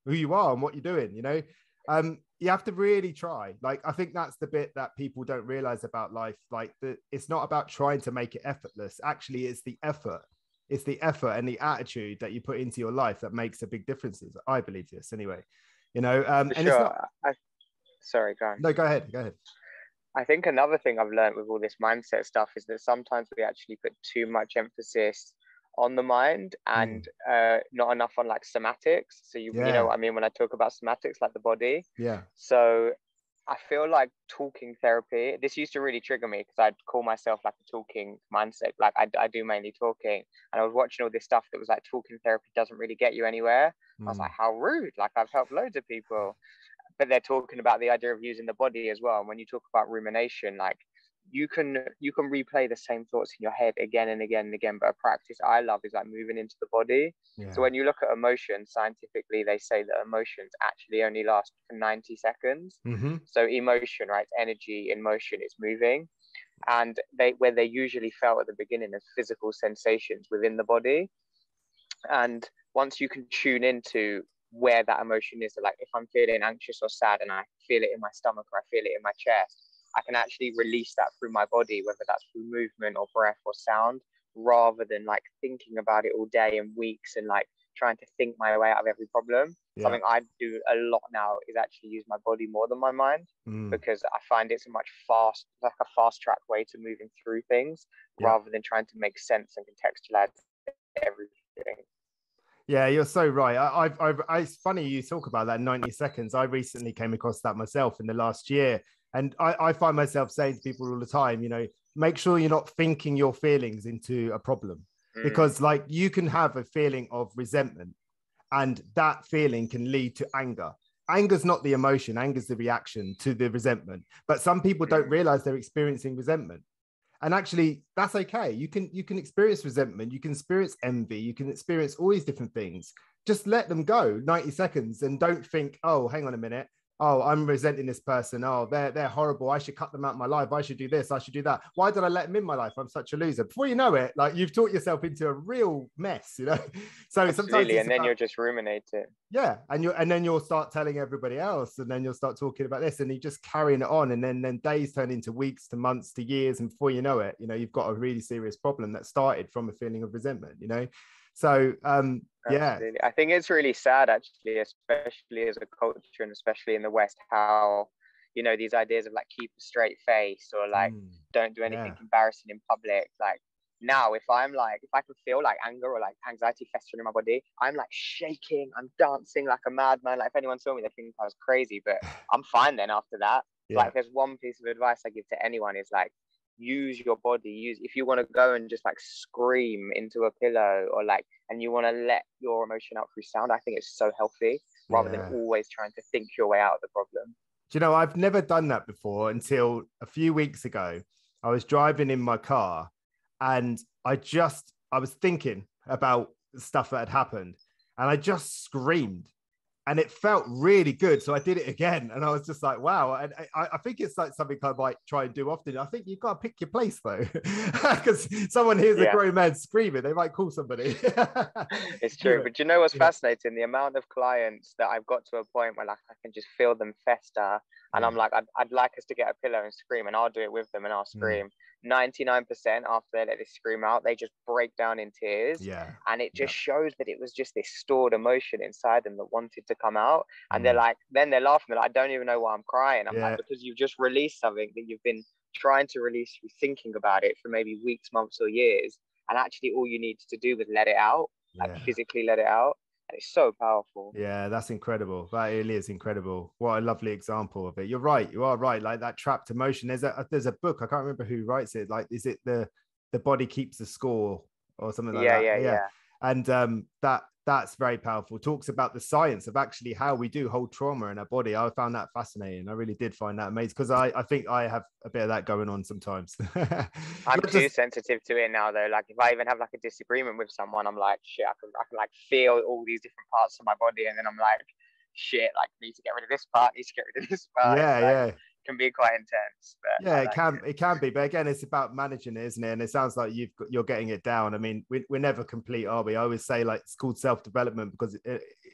who you are and what you're doing, you know? You have to really try. Like, I think that's the bit that people don't realize about life. Like, it's not about trying to make it effortless. Actually, it's the effort. It's the effort and the attitude that you put into your life that makes a big difference. I believe this anyway, you know. And sure. it's not. Sorry, go on. No, go ahead. I think another thing I've learned with all this mindset stuff is that sometimes we actually put too much emphasis on the mind and not enough on like somatics. So you know what I mean when I talk about somatics, like the body. Yeah. So I feel like talking therapy, this used to really trigger me, because I'd call myself like a talking mindset. Like I do mainly talking, and I was watching all this stuff that was like, talking therapy doesn't really get you anywhere. I was like, how rude. Like, I've helped loads of people, but they're talking about the idea of using the body as well. And when you talk about rumination, like, you can replay the same thoughts in your head again and again and again, but a practice I love is like moving into the body. So when you look at emotions, scientifically they say that emotions actually only last for 90 seconds. So emotion, right, energy in motion, is moving, and where they usually felt at the beginning as physical sensations within the body. And once you can tune into where that emotion is, so like if I'm feeling anxious or sad and I feel it in my stomach or I feel it in my chest, I can actually release that through my body, whether that's through movement or breath or sound, rather than like thinking about it all day and weeks and like trying to think my way out of every problem. Something I do a lot now is actually use my body more than my mind, because I find it's a fast track way to moving through things, rather than trying to make sense and contextualize everything. Yeah, you're so right. It's funny you talk about that 90 seconds. I recently came across that myself in the last year. And I find myself saying to people all the time, you know, make sure you're not thinking your feelings into a problem, because like you can have a feeling of resentment, and that feeling can lead to anger. Anger's not the emotion, anger's the reaction to the resentment. But some people don't realize they're experiencing resentment. And actually, that's okay. You can experience resentment, you can experience envy, you can experience all these different things. Just let them go 90 seconds and don't think, oh, hang on a minute. Oh, I'm resenting this person. Oh, they're horrible. I should cut them out of my life. I should do this. I should do that. Why did I let them in my life? I'm such a loser. Before you know it, like, you've taught yourself into a real mess, you know? So sometimes and then you're just ruminating. Yeah. And then you'll start telling everybody else, and then you'll start talking about this, and you just carrying it on. And then days turn into weeks to months to years. And before you know it, you know, you've got a really serious problem that started from a feeling of resentment, you know? So, Absolutely. I think it's really sad, actually, especially as a culture and especially in the West, how, you know, these ideas of like keep a straight face or like don't do anything embarrassing in public. Like, now if I can feel like anger or like anxiety festering in my body, I'm like shaking, I'm dancing like a madman. Like if anyone saw me, they think I was crazy, but I'm fine then after that. So, like, there's one piece of advice I give to anyone is like, use your body. If you want to go and just like scream into a pillow, or like, and you want to let your emotion out through sound, I think it's so healthy rather than always trying to think your way out of the problem. Do you know, I've never done that before until a few weeks ago. I was driving in my car and I was thinking about stuff that had happened and I just screamed. And it felt really good. So I did it again. And I was just like, wow. And I think it's like something I might try and do often. I think you've got to pick your place though. Because someone hears a grown man screaming, they might call somebody. It's true. But you know what's fascinating? The amount of clients that I've got to a point where like I can just feel them fester. And I'm like, I'd like us to get a pillow and scream, and I'll do it with them and I'll scream. 99% after they let it scream out, they just break down in tears. And it just shows that it was just this stored emotion inside them that wanted to come out. And they're like, then they're laughing. They're like, I don't even know why I'm crying. I'm like, because you've just released something that you've been trying to release through thinking about it for maybe weeks, months, or years. And actually all you needed to do was let it out, like physically let it out. And it's so powerful. Yeah, that's incredible. That really is incredible. What a lovely example of it. You're right. You are right. Like that trapped emotion. There's a book. I can't remember who writes it. Like, is it the body keeps the score or something like that? Yeah. And that's very powerful. Talks about the science of actually how we do hold trauma in our body. I found that fascinating. I really did find that amazing because I think I have a bit of that going on sometimes. I'm too sensitive to it now though. Like if I even have like a disagreement with someone, I'm like, shit, I can like feel all these different parts of my body, and then I'm like, shit, like need to get rid of this part, need to get rid of this part. It can be quite intense. But it can be. But again, it's about managing it, isn't it? And it sounds like you're getting it down. I mean, we're never complete, are we? I always say like it's called self-development because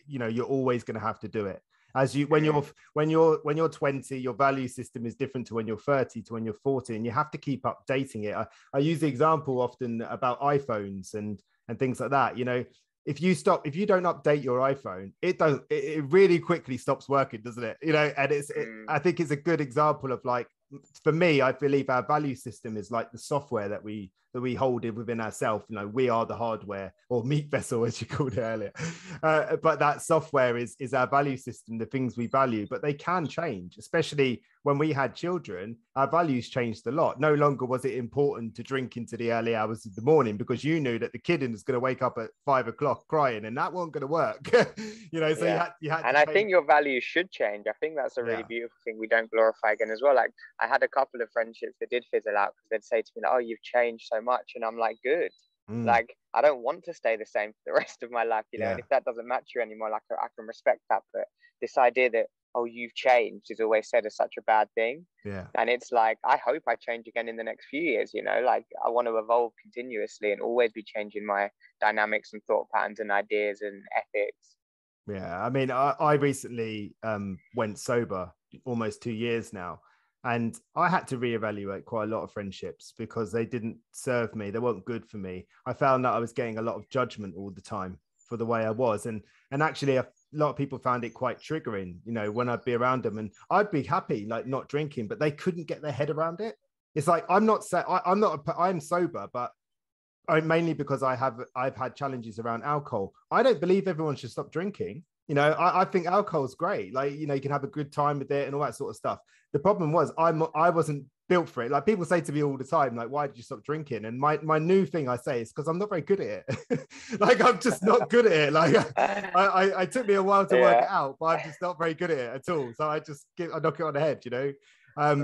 you're always going to have to do it. As you when you're 20, your value system is different to when you're 30 to when you're 40, and you have to keep updating it. I use the example often about iPhones and things like that. You know, if you don't update your iPhone, it really quickly stops working, doesn't it? You know, and I think it's a good example of like, for me, I believe our value system is like the software that we hold within ourselves. You know, we are the hardware, or meat vessel, as you called it earlier. But that software is our value system, the things we value. But they can change, especially when we had children. Our values changed a lot. No longer was it important to drink into the early hours of the morning because you knew that the kid was going to wake up at 5 o'clock crying, and that wasn't going to work. You know, so you had. And I think your values should change. I think that's a really beautiful thing we don't glorify again as well. Like I had a couple of friendships that did fizzle out because they'd say to me, "Oh, you've changed so much," and I'm like, "Good." Like I don't want to stay the same for the rest of my life, you know. And if that doesn't match you anymore, like I can respect that. But this idea that, oh, you've changed is always said as such a bad thing. And it's like, I hope I change again in the next few years, you know, like I want to evolve continuously and always be changing my dynamics and thought patterns and ideas and ethics. I mean, I recently went sober almost 2 years now. And I had to reevaluate quite a lot of friendships because they didn't serve me. They weren't good for me. I found that I was getting a lot of judgment all the time for the way I was. And actually, a lot of people found it quite triggering, you know, when I'd be around them. And I'd be happy, like not drinking, but they couldn't get their head around it. It's like, I'm sober, but mainly because I've had challenges around alcohol. I don't believe everyone should stop drinking. You know, I think alcohol is great. Like, you know, you can have a good time with it and all that sort of stuff. The problem was I wasn't built for it. Like people say to me all the time, like, why did you stop drinking? And my new thing I say is because I'm not very good at it. Like, I'm just not good at it. Like I took me a while to work it out, but I'm just not very good at it at all. So I knock it on the head, you know.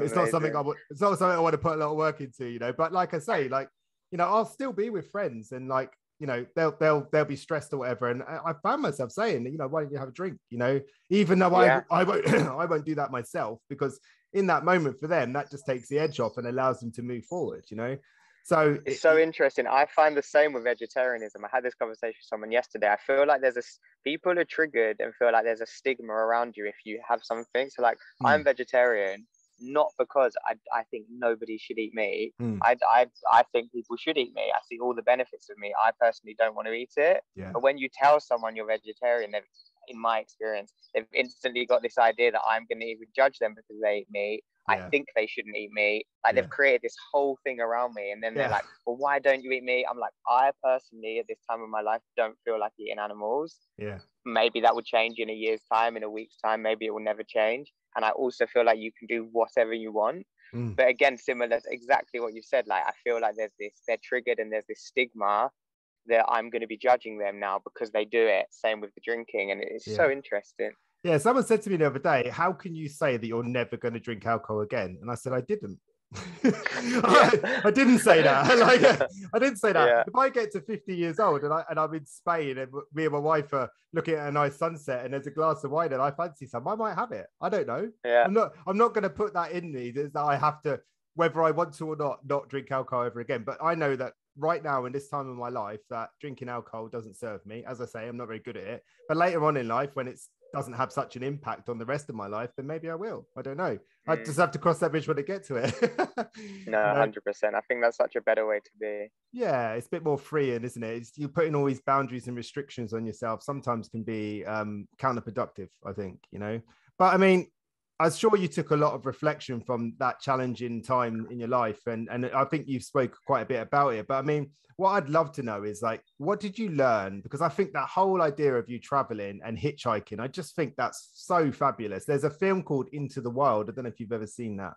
It's not something I want to put a lot of work into, you know. But like I say, like, you know, I'll still be with friends and like, you know, they'll be stressed or whatever. And I found myself saying, you know, why don't you have a drink? You know, even though I won't I won't do that myself, because in that moment for them, that just takes the edge off and allows them to move forward, you know. So it's so interesting. I find the same with vegetarianism. I had this conversation with someone yesterday. I feel like people are triggered and feel like there's a stigma around you if you have something. So like I'm vegetarian, not because I think nobody should eat meat. I think people should eat meat. I see all the benefits of meat. I personally don't want to eat it. But when you tell someone you're vegetarian, in my experience, they've instantly got this idea that I'm going to either judge them because they eat meat, I think they shouldn't eat meat. Like they've created this whole thing around me, and then they're like, well, why don't you eat meat? I'm like, I personally at this time of my life don't feel like eating animals. Maybe that would change in a year's time, in a week's time, maybe it will never change. And I also feel like you can do whatever you want. But again, similar to exactly what you said, like I feel like they're triggered, and there's this stigma that I'm going to be judging them now because they do it. Same with the drinking, and it's so interesting. Yeah, someone said to me the other day, how can you say that you're never going to drink alcohol again? And I said, I didn't. I didn't say that. Like, I didn't say that. If I get to 50 years old and I'm in Spain and me and my wife are looking at a nice sunset and there's a glass of wine and I fancy some, I might have it. I don't know. I'm not going to put that in me that I have to, whether I want to or not drink alcohol ever again. But I know that right now in this time of my life that drinking alcohol doesn't serve me. As I say, I'm not very good at it. But later on in life, when it's doesn't have such an impact on the rest of my life, then maybe I will. I don't know. I just have to cross that bridge when I get to it. No, 100%. I think that's such a better way to be. Yeah, it's a bit more freeing, isn't it? You're putting all these boundaries and restrictions on yourself. Sometimes can be counterproductive, I think, you know. But I mean, I'm sure you took a lot of reflection from that challenging time in your life, and I think you've spoke quite a bit about it. But I mean, what I'd love to know is like, what did you learn? Because I think that whole idea of you traveling and hitchhiking, I just think that's so fabulous. There's a film called Into the Wild. I don't know if you've ever seen that.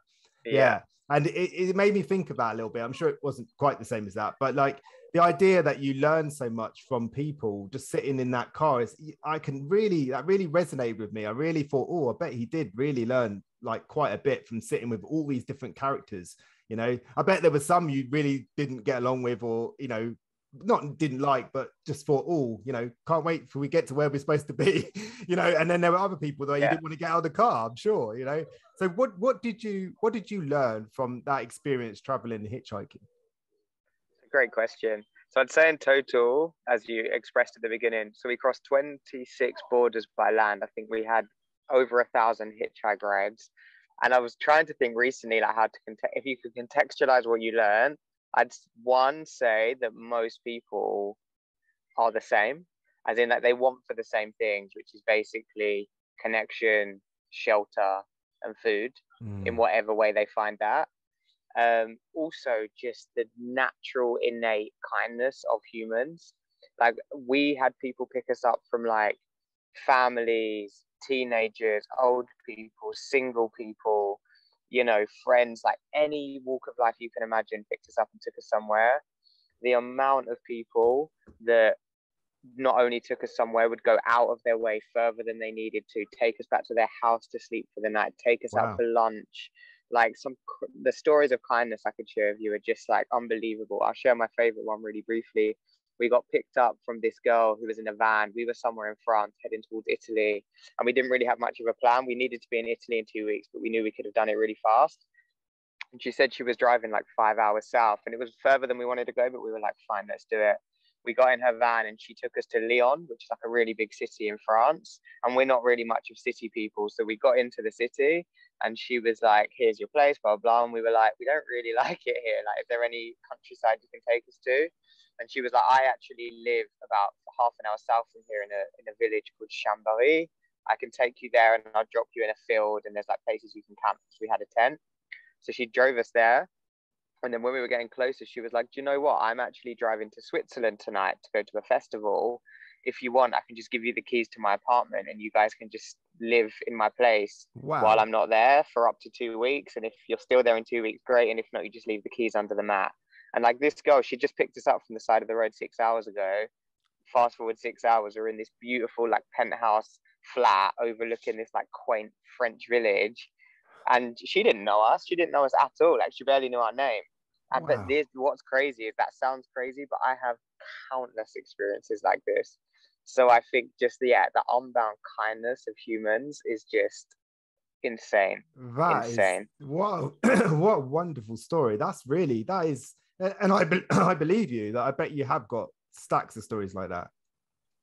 Yeah. And it made me think about it a little bit. I'm sure it wasn't quite the same as that, but like the idea that you learn so much from people just sitting in that car is, that really resonated with me. I really thought, oh, I bet he did really learn like quite a bit from sitting with all these different characters. You know, I bet there were some you really didn't get along with, or, you know, not didn't like, but just thought, oh, you know, can't wait till we get to where we're supposed to be, you know. And then there were other people that you didn't want to get out of the car, I'm sure, you know. So what did you learn from that experience traveling and hitchhiking? It's a great question. So I'd say in total, as you expressed at the beginning, so we crossed 26 borders by land. I think we had over 1,000 hitchhike rides. And I was trying to think recently, like how to if you could contextualize what you learn, I'd say that most people are the same, as in that they want for the same things, which is basically connection, shelter, and food in whatever way they find that. Also, just the natural, innate kindness of humans. Like we had people pick us up from like families, teenagers, old people, single people, you know, friends, like any walk of life you can imagine picked us up and took us somewhere. The amount of people that not only took us somewhere, would go out of their way further than they needed to, take us back to their house to sleep for the night, take us out for lunch. Like the stories of kindness I could share with you are just like unbelievable. I'll share my favorite one really briefly. We got picked up from this girl who was in a van. We were somewhere in France heading towards Italy, and we didn't really have much of a plan. We needed to be in Italy in 2 weeks, but we knew we could have done it really fast. And she said she was driving like 5 hours south, and it was further than we wanted to go, but we were like, fine, let's do it. We got in her van and she took us to Lyon, which is like a really big city in France. And we're not really much of city people. So we got into the city and she was like, here's your place, blah, blah. And we were like, we don't really like it here. Like, is there any countryside you can take us to? And she was like, I actually live about half an hour south from here in a village called Chambéry. I can take you there and I'll drop you in a field and there's like places you can camp, because we had a tent. So she drove us there. And then when we were getting closer, she was like, do you know what? I'm actually driving to Switzerland tonight to go to a festival. If you want, I can just give you the keys to my apartment and you guys can just live in my place while I'm not there for up to 2 weeks. And if you're still there in 2 weeks, great. And if not, you just leave the keys under the mat. And like this girl, she just picked us up from the side of the road 6 hours ago. Fast forward 6 hours, we're in this beautiful like penthouse flat overlooking this like quaint French village. And she didn't know us. She didn't know us at all. Like she barely knew our name. And but what's crazy is that sounds crazy, but I have countless experiences like this. So I think just the unbound kindness of humans is just insane. Insane. Wow, what a wonderful story. That is, and I believe you that I bet you have got stacks of stories like that.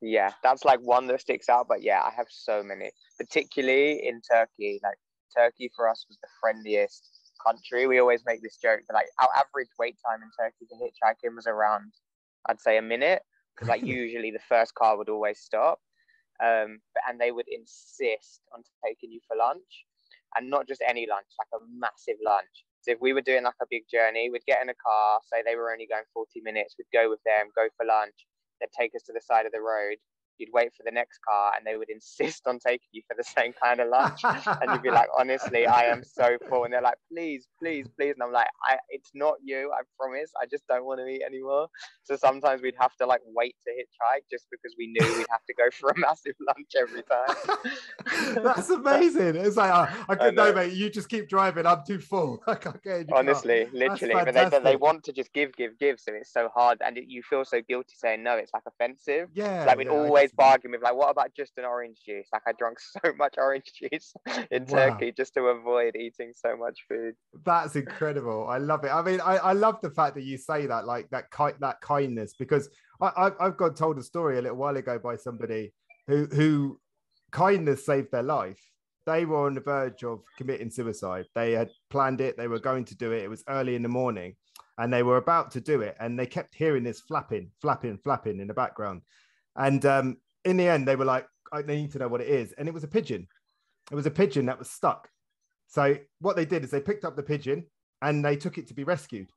Yeah, that's like one that sticks out. But yeah, I have so many, particularly in Turkey. Like Turkey for us was the friendliest country. We always make this joke that like our average wait time in Turkey for hitchhiking was around, I'd say, a minute, because like usually the first car would always stop, and they would insist on taking you for lunch. and not just any lunch, like a massive lunch. So if we were doing like a big journey, we'd get in a car, say they were only going 40 minutes, we'd go with them, go for lunch, they'd take us to the side of the road. You'd wait for the next car and they would insist on taking you for the same kind of lunch. And you'd be like, honestly, I am so full. And they're like, please, please, please. And I'm like, it's not you, I promise. I just don't want to eat anymore. So sometimes we'd have to like wait to hitchhike just because we knew we'd have to go for a massive lunch every time. That's amazing. It's like, I couldn't know, mate. You just keep driving. I'm too full. I can't get in your honestly, car. literally. But they want to just give. So it's so hard. And you feel so guilty saying no. It's like offensive. Yeah. Like we'd always bargain with like, what about just an orange juice? Like I drank so much orange juice in Turkey just to avoid eating so much food. That's incredible. I love it. I mean, I love the fact that you say that, like that kindness, because I've got told a story a little while ago by somebody who kindness saved their life. They were on the verge of committing suicide. They had planned it. They were going to do it. It was early in the morning and they were about to do it. And they kept hearing this flapping in the background. And in the end, they were like, I need to know what it is. And it was a pigeon. It was a pigeon that was stuck. So what they did is they picked up the pigeon and they took it to be rescued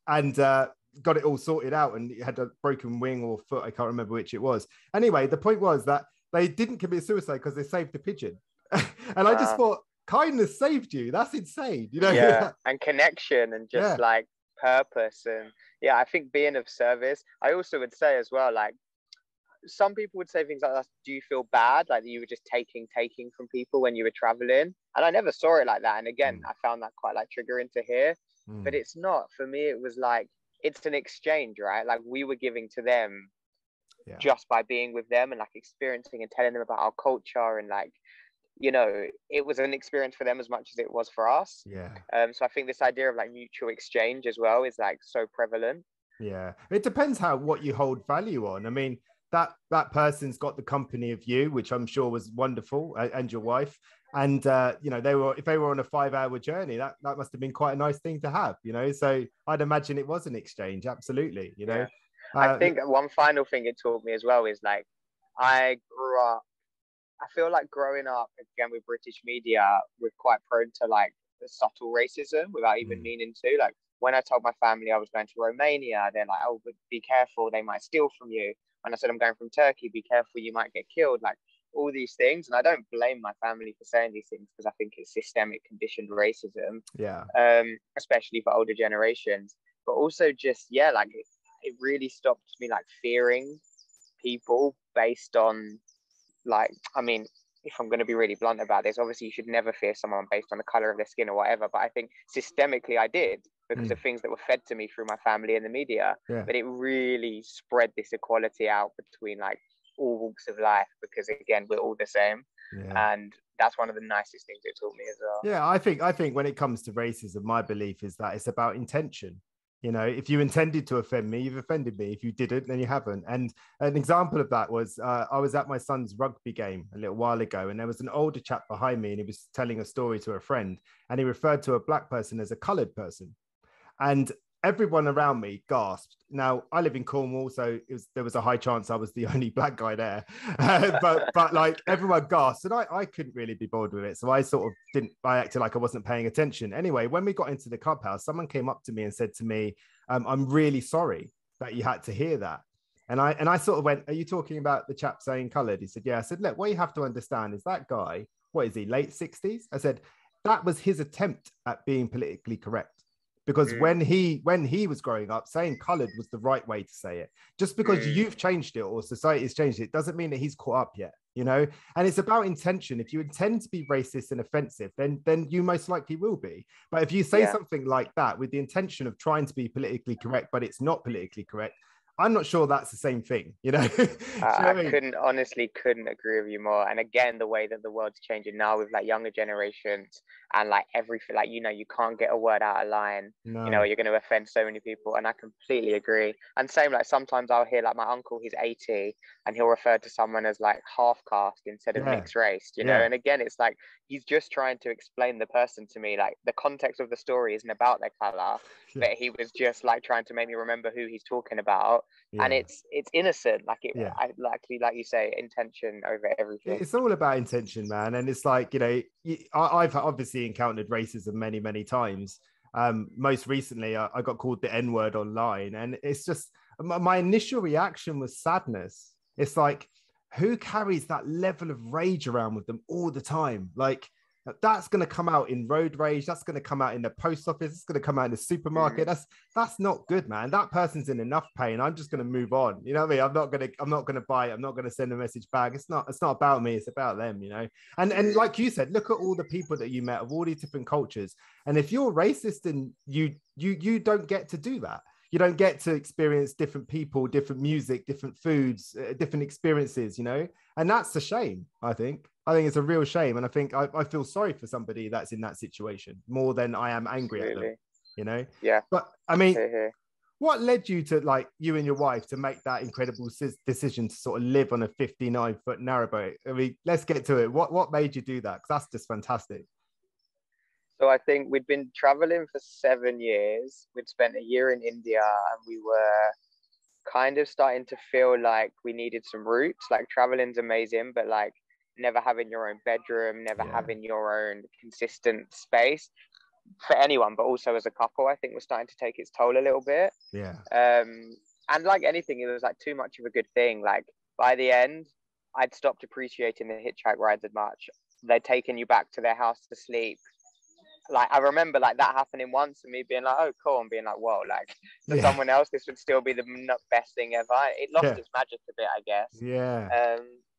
and got it all sorted out. And it had a broken wing or foot. I can't remember which it was. Anyway, the point was that they didn't commit suicide because they saved the pigeon. And I just thought, kindness saved you. That's insane. You know? Yeah. And connection and just like purpose. And I think being of service. I also would say as well, like, some people would say things like that. Do you feel bad, like you were just taking from people when you were traveling? And I never saw it like that. And again, I found that quite like triggering to hear. But it's not. For me, it was like, it's an exchange, right? Like we were giving to them just by being with them and like experiencing and telling them about our culture. And like, you know, it was an experience for them as much as it was for us. So I think this idea of like mutual exchange as well is like so prevalent. It depends what you hold value on. I mean, that person's got the company of you, which I'm sure was wonderful, and your wife. And you know, if they were on a 5-hour journey, that must have been quite a nice thing to have, you know. So I'd imagine it was an exchange. Absolutely, you know. I think one final thing it taught me as well is like, I feel like growing up again with British media, we're quite prone to like the subtle racism without even meaning to. Like when I told my family I was going to Romania, they're like, oh, but be careful, they might steal from you. When I said I'm going from Turkey, be careful, you might get killed. Like all these things. And I don't blame my family for saying these things because I think it's systemic conditioned racism. Especially for older generations. But also just, like it really stopped me like fearing people based on like, I mean, if I'm going to be really blunt about this, obviously you should never fear someone based on the color of their skin or whatever. But I think systemically I did because of things that were fed to me through my family and the media. But it really spread this equality out between like all walks of life because again, we're all the same. And that's one of the nicest things it taught me as well. I think when it comes to racism, my belief is that it's about intention. You know, if you intended to offend me, you've offended me. If you didn't, then you haven't. And an example of that was I was at my son's rugby game a little while ago, and there was an older chap behind me, and he was telling a story to a friend, and he referred to a black person as a coloured person. And everyone around me gasped. Now, I live in Cornwall, so there was a high chance I was the only black guy there. but like everyone gasped, and I couldn't really be bothered with it. So I sort of I acted like I wasn't paying attention. Anyway, when we got into the clubhouse, someone came up to me and said to me, I'm really sorry that you had to hear that. And I sort of went, are you talking about the chap saying coloured? He said, yeah. I said, look, what you have to understand is that guy, what is he, late 60s? I said, that was his attempt at being politically correct. Because when he was growing up, saying coloured was the right way to say it. Just because you've changed it or society's changed it doesn't mean that he's caught up yet, you know? And it's about intention. If you intend to be racist and offensive, then you most likely will be. But if you say something like that with the intention of trying to be politically correct, but it's not politically correct, I'm not sure that's the same thing, you know? I couldn't agree with you more. And again, the way that the world's changing now with like younger generations and like everything, like, you know, you can't get a word out of line, you know, you're going to offend so many people. And I completely agree. And same, like sometimes I'll hear like my uncle, he's 80 and he'll refer to someone as like half caste instead of mixed race, you know? And again, it's like, he's just trying to explain the person to me. Like the context of the story isn't about their color. but he was just like trying to make me remember who he's talking about. And it's innocent, like like you say, intention over everything. It's all about intention, man. And it's like, you know, I've obviously encountered racism many times. Most recently I got called the N-word online, and it's just, my initial reaction was sadness. It's like, who carries that level of rage around with them all the time? Like, that's going to come out in road rage. That's going to come out in the post office. It's going to come out in the supermarket. That's not good, man. That person's in enough pain. I'm just going to move on. You know what I mean? I'm not going to bite. I'm not going to send a message back. It's not about me. It's about them, you know? And like you said, look at all the people that you met of all these different cultures. And if you're racist, then you don't get to do that. You don't get to experience different people, different music, different foods, different experiences, you know? And that's a shame, I think. I think it's a real shame. And I think I feel sorry for somebody that's in that situation more than I am angry at them, you know? Yeah. But I mean, what led you to, like, you and your wife to make that incredible decision to sort of live on a 59-foot narrowboat? I mean, let's get to it. What made you do that? Because that's just fantastic. So I think we'd been traveling for 7 years. We'd spent a year in India, and we were kind of starting to feel like we needed some roots. Like, traveling's amazing, but like never having your own bedroom, never having your own consistent space for anyone, but also as a couple, I think we're starting to take its toll a little bit. Yeah. And like anything, it was like too much of a good thing. Like, by the end, I'd stopped appreciating the hitchhike rides as much. They'd taken you back to their house to sleep. Like, I remember like that happening once and me being like, oh, cool, and being like, whoa, like for someone else, this would still be the best thing ever. It lost its magic a bit, I guess. Yeah.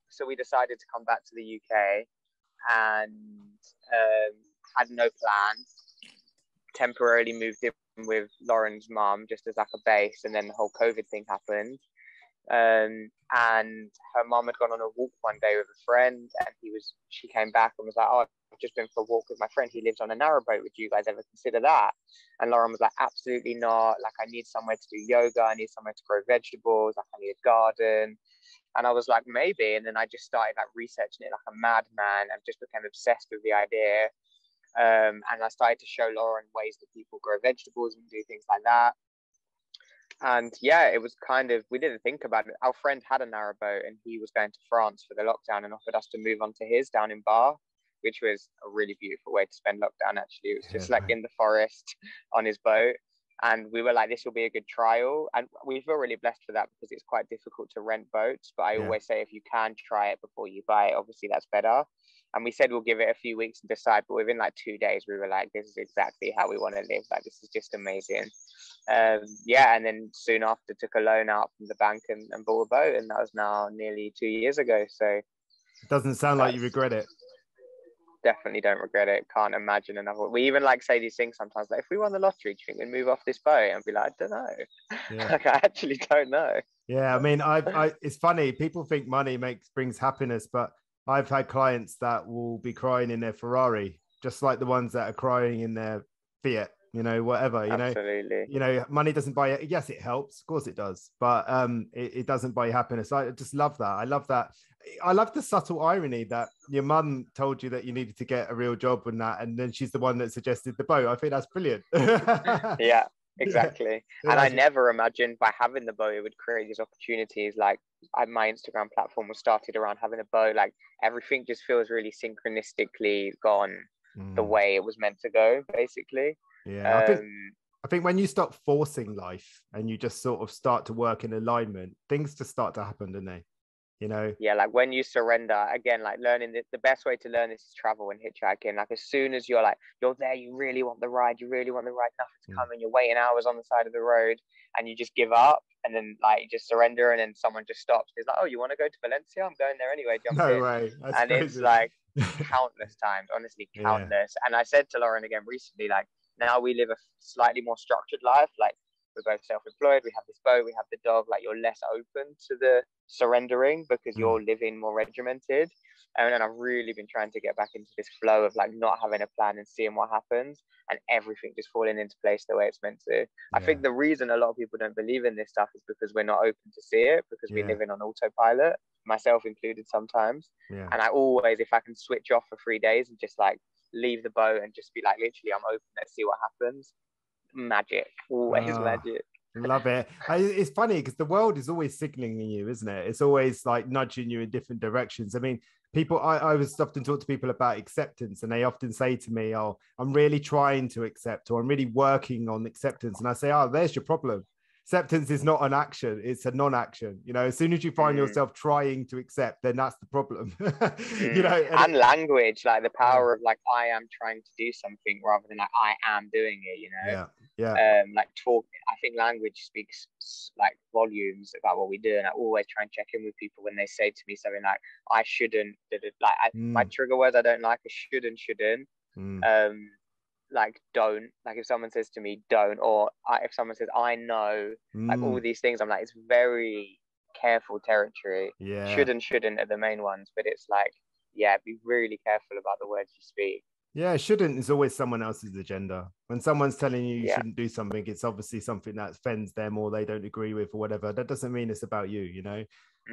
So we decided to come back to the UK and had no plan. Temporarily moved in with Lauren's mum just as like a base, and then the whole COVID thing happened. And her mum had gone on a walk one day with a friend, and she came back and was like, oh, I've just been for a walk with my friend. He lives on a narrowboat. Would you guys ever consider that? And Lauren was like, absolutely not. Like, I need somewhere to do yoga. I need somewhere to grow vegetables. Like, I need a garden. And I was like, maybe. And then I just started like researching it like a madman and just became obsessed with the idea. And I started to show Lauren ways that people grow vegetables and do things like that. And yeah, it was kind of, we didn't think about it. Our friend had a narrowboat and he was going to France for the lockdown and offered us to move on to his down in Bar, which was a really beautiful way to spend lockdown, actually. It was just like in the forest on his boat. And we were like, this will be a good trial. And we feel really blessed for that because it's quite difficult to rent boats. But I always say, if you can try it before you buy it, obviously that's better. And we said we'll give it a few weeks and decide. But within like 2 days, we were like, this is exactly how we want to live. Like, this is just amazing. And then soon after took a loan out from the bank and bought a boat. And that was now nearly 2 years ago. So it doesn't sound like you regret it. Definitely don't regret it. Can't imagine another. We even like say these things sometimes, like, if we won the lottery, do you think we'd move off this boat? And be like, I don't know. Like, I actually don't know. Yeah, I mean, it's funny. People think money brings happiness, but I've had clients that will be crying in their Ferrari, just like the ones that are crying in their Fiat, you know, whatever, Absolutely. know, money doesn't buy it. Yes, it helps. Of course it does. But it doesn't buy you happiness. I just love that. I love that. I love the subtle irony that your mum told you that you needed to get a real job and that, and then she's the one that suggested the boat. I think that's brilliant. Yeah, exactly. And I never imagined by having the boat, it would create these opportunities. Like, my Instagram platform was started around having a boat. Like, everything just feels really synchronistically gone the way it was meant to go, basically. Yeah, I think when you stop forcing life and you just sort of start to work in alignment, things just start to happen, don't they? You know? Yeah, like when you surrender, again, like learning the best way to learn this is travel and hitchhiking. Like, as soon as you're there, you really want the ride, nothing's coming, you're waiting hours on the side of the road, and you just give up, and then like you just surrender, and then someone just stops. It's like, oh, you want to go to Valencia? I'm going there anyway, jump in. No way. That's and crazy. It's like countless times, honestly, countless. And I said to Lauren again recently, like, now we live a slightly more structured life. Like, we're both self-employed, we have this boat, we have the dog. Like, you're less open to the surrendering because you're living more regimented. And then I've really been trying to get back into this flow of like not having a plan and seeing what happens, and everything just falling into place the way it's meant to. I think the reason a lot of people don't believe in this stuff is because we're not open to see it, because we're living on autopilot, myself included sometimes. And I always, if I can switch off for 3 days and just like leave the boat and just be like, literally, I'm open, let's see what happens, magic, always magic. Love it. It's funny because the world is always signaling you, isn't it? It's always like nudging you in different directions. I mean, people, I was often talk to people about acceptance, and they often say to me, oh, I'm really trying to accept, or I'm really working on acceptance. And I say, oh, there's your problem. Acceptance is not an action, it's a non-action. You know, as soon as you find yourself trying to accept, then that's the problem. You know, and language, like the power of like I am trying to do something rather than like I am doing it, you know. Like talk, I think language speaks like volumes about what we do, and I always try and check in with people when they say to me something like I shouldn't, my trigger words I don't like are shouldn't like don't, like if someone says to me don't, or if someone says I know, like all these things, I'm like, it's very careful territory. Shouldn't are the main ones, but it's like, be really careful about the words you speak. Shouldn't is always someone else's agenda. When someone's telling you you shouldn't do something, it's obviously something that offends them or they don't agree with or whatever. That doesn't mean it's about you, you know.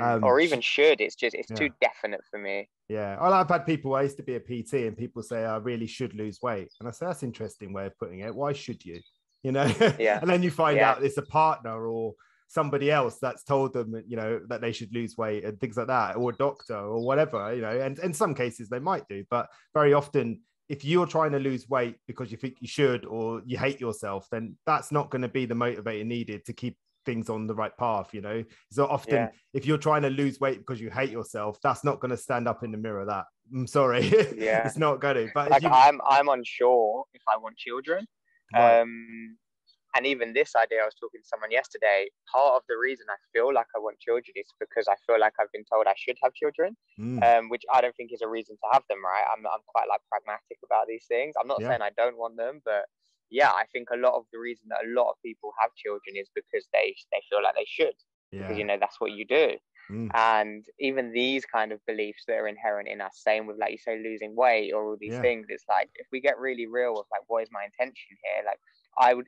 Or even should, it's too definite for me. I've had people, I used to be a PT, and people say I really should lose weight, and I say that's an interesting way of putting it. Why should you, you know? And then you find out it's a partner or somebody else that's told them, you know, that they should lose weight and things like that, or a doctor or whatever, you know. And in some cases they might do, but very often if you're trying to lose weight because you think you should or you hate yourself, then that's not going to be the motivator needed to keep things on the right path, you know. So often if you're trying to lose weight because you hate yourself, that's not going to stand up in the mirror. That I'm sorry. It's not going to. But like I'm unsure if I want children. And even this idea, I was talking to someone yesterday, part of the reason I feel like I want children is because I feel like I've been told I should have children, which I don't think is a reason to have them, right? I'm quite like pragmatic about these things. I'm not saying I don't want them, but I think a lot of the reason that a lot of people have children is because they feel like they should, because, you know, that's what you do. And even these kind of beliefs that are inherent in us, same with, like you say, losing weight or all these things, it's like, if we get really real with like, what is my intention here? Like,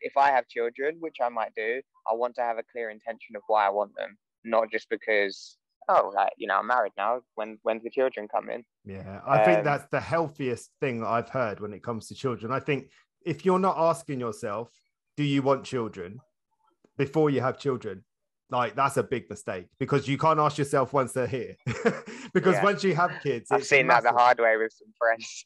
if I have children, which I might do, I want to have a clear intention of why I want them, not just because, like, you know, I'm married now. When's the children coming? I think that's the healthiest thing that I've heard when it comes to children. I think if you're not asking yourself, do you want children before you have children, like that's a big mistake, because you can't ask yourself once they're here. Because once you have kids, I've seen that the hard way with some friends.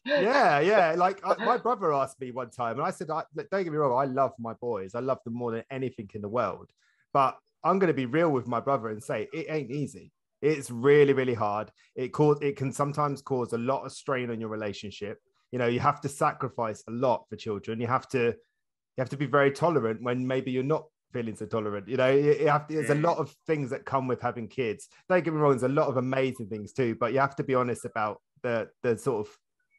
Like my brother asked me one time, and I said, don't get me wrong, I love my boys, I love them more than anything in the world, but I'm going to be real with my brother and say it ain't easy. It's really, really hard. It can sometimes cause a lot of strain on your relationship. You know, you have to sacrifice a lot for children. You have to be very tolerant when maybe you're not feeling so tolerant. You know, there's a lot of things that come with having kids. Don't get me wrong, there's a lot of amazing things too, but you have to be honest about the sort of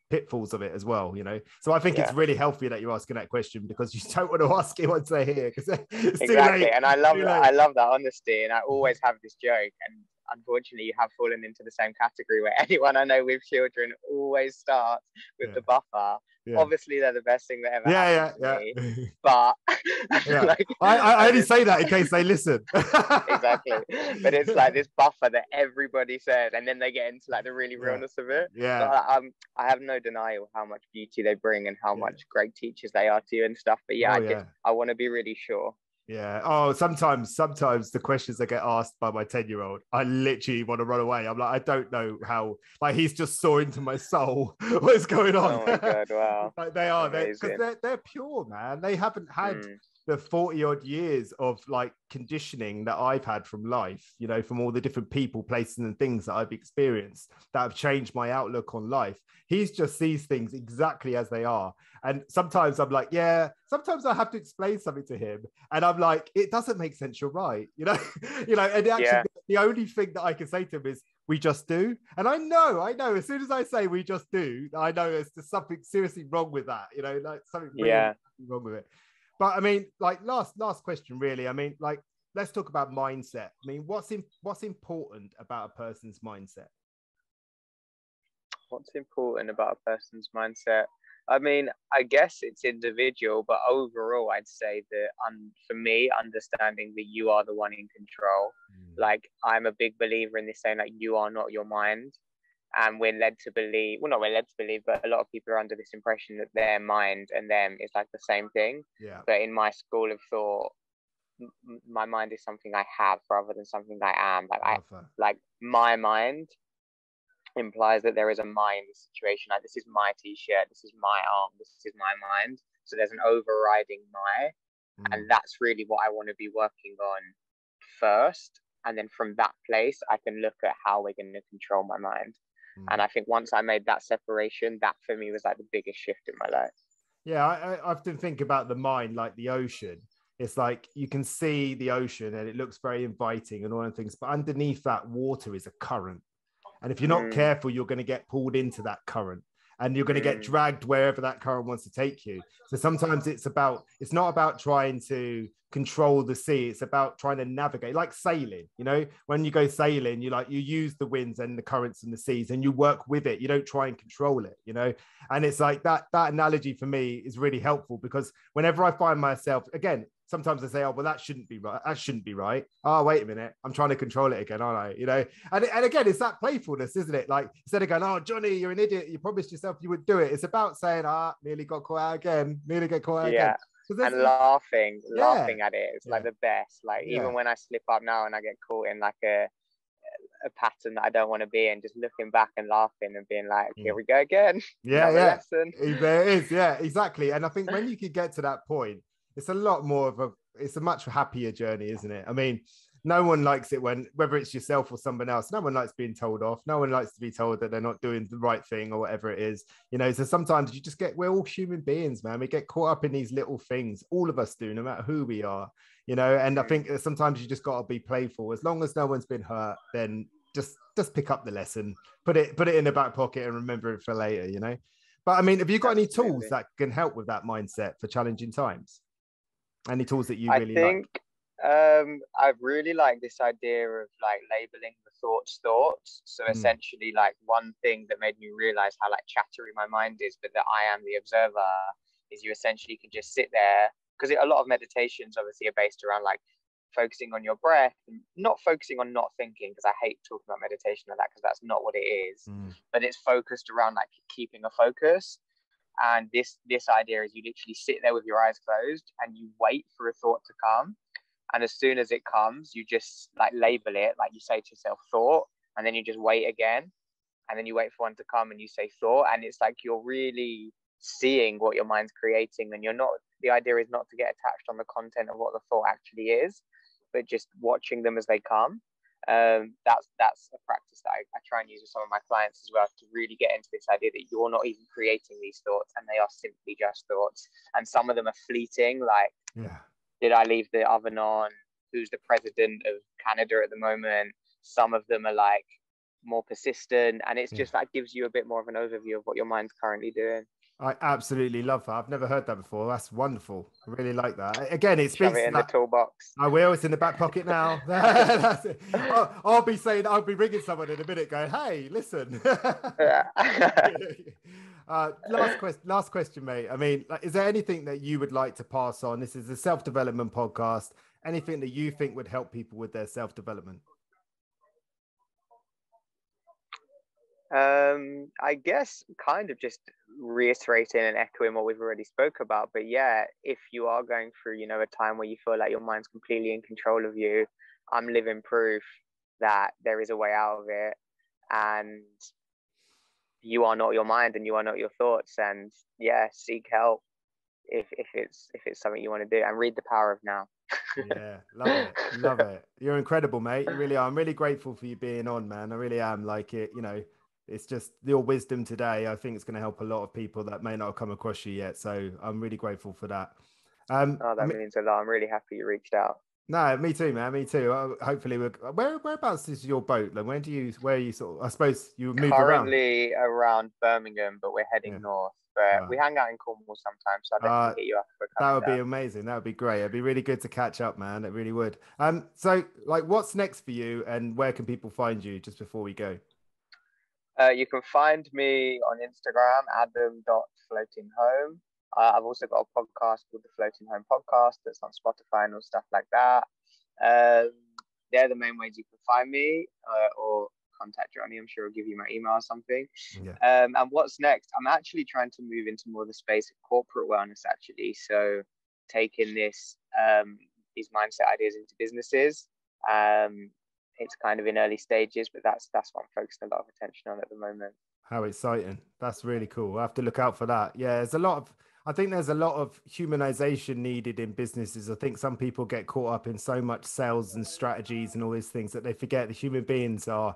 pitfalls of it as well, you know. So I think it's really healthy that you're asking that question, because you don't want to ask it once they're here, because it's exactly. Too late. And I love that honesty, and I always have this joke, and unfortunately you have fallen into the same category where anyone I know with children always starts with the buffer. Obviously they're the best thing that ever happened to me, but like, I only say that in case they listen. Exactly. But it's like this buffer that everybody says, and then they get into like the really realness of it. So I have no denial how much beauty they bring and how much great teachers they are to you and stuff, but I want to be really sure. Sometimes the questions that get asked by my 10-year-old, I literally want to run away. I'm like, I don't know how, like, he's just saw into my soul. What's going on? Oh my God, wow. Like, they're pure, man. They haven't had the 40 odd years of like conditioning that I've had from life, you know, from all the different people, places and things that I've experienced that have changed my outlook on life. He just sees things exactly as they are. And sometimes I'm like, sometimes I have to explain something to him, and I'm like, it doesn't make sense, you're right, you know. And actually the only thing that I can say to him is, we just do. And I know as soon as I say we just do, I know there's just something seriously wrong with that, you know, like something really wrong with it. But I mean, like, last question, really. I mean, like, let's talk about mindset. I mean, what's important about a person's mindset? What's important about a person's mindset? I mean, I guess it's individual, but overall, I'd say that for me, understanding that you are the one in control. Like, I'm a big believer in this saying, like, you are not your mind. and we're led to believe, well, not we're led to believe, but a lot of people are under this impression that their mind and them is like the same thing. Yeah. But in my school of thought, my mind is something I have rather than something I am. Like my mind implies that there is a mind situation. Like, this is my t-shirt, this is my arm, this is my mind. So there's an overriding and that's really what I want to be working on first. And then from that place, I can look at how we're going to control my mind. And I think once I made that separation, that for me was like the biggest shift in my life. Yeah, I often think about the mind like the ocean. It's like you can see the ocean and it looks very inviting and all the things, but underneath that water is a current. And if you're not careful, you're going to get pulled into that current and you're going to get dragged wherever that current wants to take you. So sometimes it's not about trying to control the sea. It's about trying to navigate, like sailing. You know, when you go sailing, you use the winds and the currents and the seas and you work with it. You don't try and control it, you know? And it's like that analogy for me is really helpful, because whenever I find myself, again, sometimes I say, oh, well, that shouldn't be right. That shouldn't be right. Oh, wait a minute. I'm trying to control it again, aren't I? You know, and again, it's that playfulness, isn't it? Like, instead of going, oh, Johnny, you're an idiot, you promised yourself you would do it. It's about saying, nearly got caught out again, nearly get caught out again. And laughing at it. It's like the best. Like, even when I slip up now and I get caught in like a pattern that I don't want to be in, just looking back and laughing and being like, here we go again. Lesson. There is. Yeah, exactly. And I think when you could get to that point, it's a lot more of it's a much happier journey, isn't it? I mean, no one likes it whether it's yourself or someone else, no one likes being told off. No one likes to be told that they're not doing the right thing or whatever it is, you know. So sometimes we're all human beings, man. We get caught up in these little things. All of us do, no matter who we are, you know. And I think sometimes you just got to be playful. As long as no one's been hurt, then just pick up the lesson, put it in the back pocket and remember it for later, you know. But I mean, have you got any tools that can help with that mindset for challenging times? Any tools that you really like? I really like this idea of like labeling the thoughts. So essentially, like, one thing that made me realize how like chattery my mind is, but that I am the observer, is you essentially can just sit there, because a lot of meditations obviously are based around like focusing on your breath and not focusing on not thinking, because I hate talking about meditation like that, because that's not what it is. But it's focused around like keeping a focus. And this idea is you literally sit there with your eyes closed and you wait for a thought to come. And as soon as it comes, you just like label it, like you say to yourself, thought, and then you just wait again. And then you wait for one to come and you say thought. And it's like you're really seeing what your mind's creating. And the idea is not to get attached on the content of what the thought actually is, but just watching them as they come. That's a practice that I try and use with some of my clients as well, to really get into this idea that you're not even creating these thoughts and they are simply just thoughts. And some of them are fleeting, like, did I leave the oven on? Who's the president of Canada at the moment? Some of them are like more persistent, and it's just that gives you a bit more of an overview of what your mind's currently doing. I absolutely love that. I've never heard that before. That's wonderful. I really like that. Again, it speaks to in the toolbox. I will. It's in the back pocket now. That's it. I'll be ringing someone in a minute going, hey, listen. Last question, mate. I mean, like, is there anything that you would like to pass on? This is a self-development podcast. Anything that you think would help people with their self-development? I guess kind of just reiterating and echoing what we've already spoke about. But yeah, if you are going through, you know, a time where you feel like your mind's completely in control of you, I'm living proof that there is a way out of it, and you are not your mind and you are not your thoughts. And yeah, seek help if it's something you want to do, and read The Power of Now. Yeah, love it. You're incredible, mate. You really are. I'm really grateful for you being on, man. I really am. Like, it, you know, it's just your wisdom today. I think it's going to help a lot of people that may not have come across you yet. So I'm really grateful for that. That means a lot. I'm really happy you reached out. No, me too, man. Me too. Hopefully, whereabouts is your boat? Like, where are you sort of? I suppose you move currently around Birmingham, but we're heading north. But we hang out in Cornwall sometimes, so I'll definitely hit you up for a couple. That would be amazing. That would be great. It'd be really good to catch up, man. It really would. So, like, what's next for you, and where can people find you? Just before we go. You can find me on Instagram, adam.floatinghome. I've also got a podcast called the Floating Home Podcast that's on Spotify and all stuff like that. They're the main ways you can find me, or contact Johnny. I'm sure he'll give you my email or something. Yeah. And what's next? I'm actually trying to move into more the space of corporate wellness, actually. So taking these mindset ideas into businesses. It's kind of in early stages, but that's what I'm focusing a lot of attention on at the moment. How exciting. That's really cool. I have to look out for that. Yeah, I think there's a lot of humanization needed in businesses. I think some people get caught up in so much sales and strategies and all these things that they forget the human beings are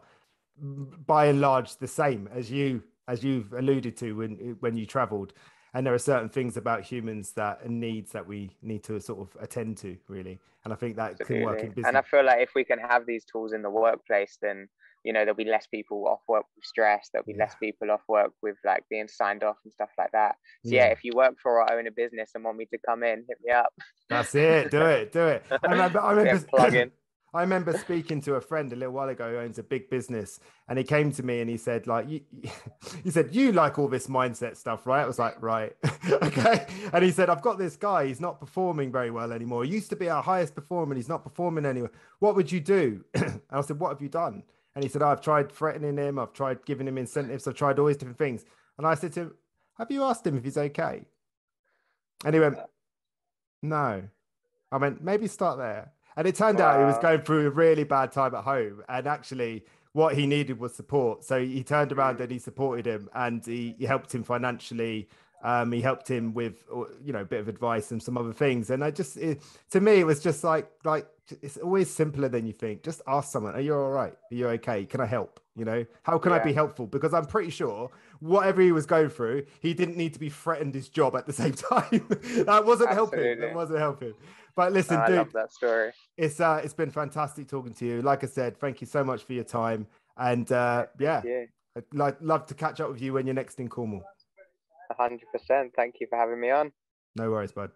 by and large the same as you've alluded to when you traveled. And there are certain things about humans and needs that we need to sort of attend to, really. And I think that Absolutely. can work in business. And I feel like if we can have these tools in the workplace, then there'll be less people off work with stress. There'll be less people off work with like being signed off and stuff like that. So if you work for or own a business and want me to come in, hit me up. That's it. Do it. I remember plug-in. I remember speaking to a friend a little while ago who owns a big business, and he came to me and he said, like, he said, you like all this mindset stuff, right? I was like, right. Okay. And he said, I've got this guy, he's not performing very well anymore. He used to be our highest performer and he's not performing anymore. What would you do? And I said, what have you done? And he said, I've tried threatening him. I've tried giving him incentives. I've tried all these different things. And I said to him, have you asked him if he's okay? And he went, no. I went, maybe start there. And it turned out he was going through a really bad time at home. And actually what he needed was support. So he turned around and he supported him, and he helped him financially. He helped him with, a bit of advice and some other things. And to me, it was just like, it's always simpler than you think. Just ask someone, are you all right? Are you okay? Can I help? How can I be helpful? Because I'm pretty sure whatever he was going through, he didn't need to be threatened his job at the same time. That wasn't helping. That wasn't helping. But listen, dude, I love that story. It's been fantastic talking to you. Like I said, thank you so much for your time. And I'd love to catch up with you when you're next in Cornwall. 100%. Thank you for having me on. No worries, bud.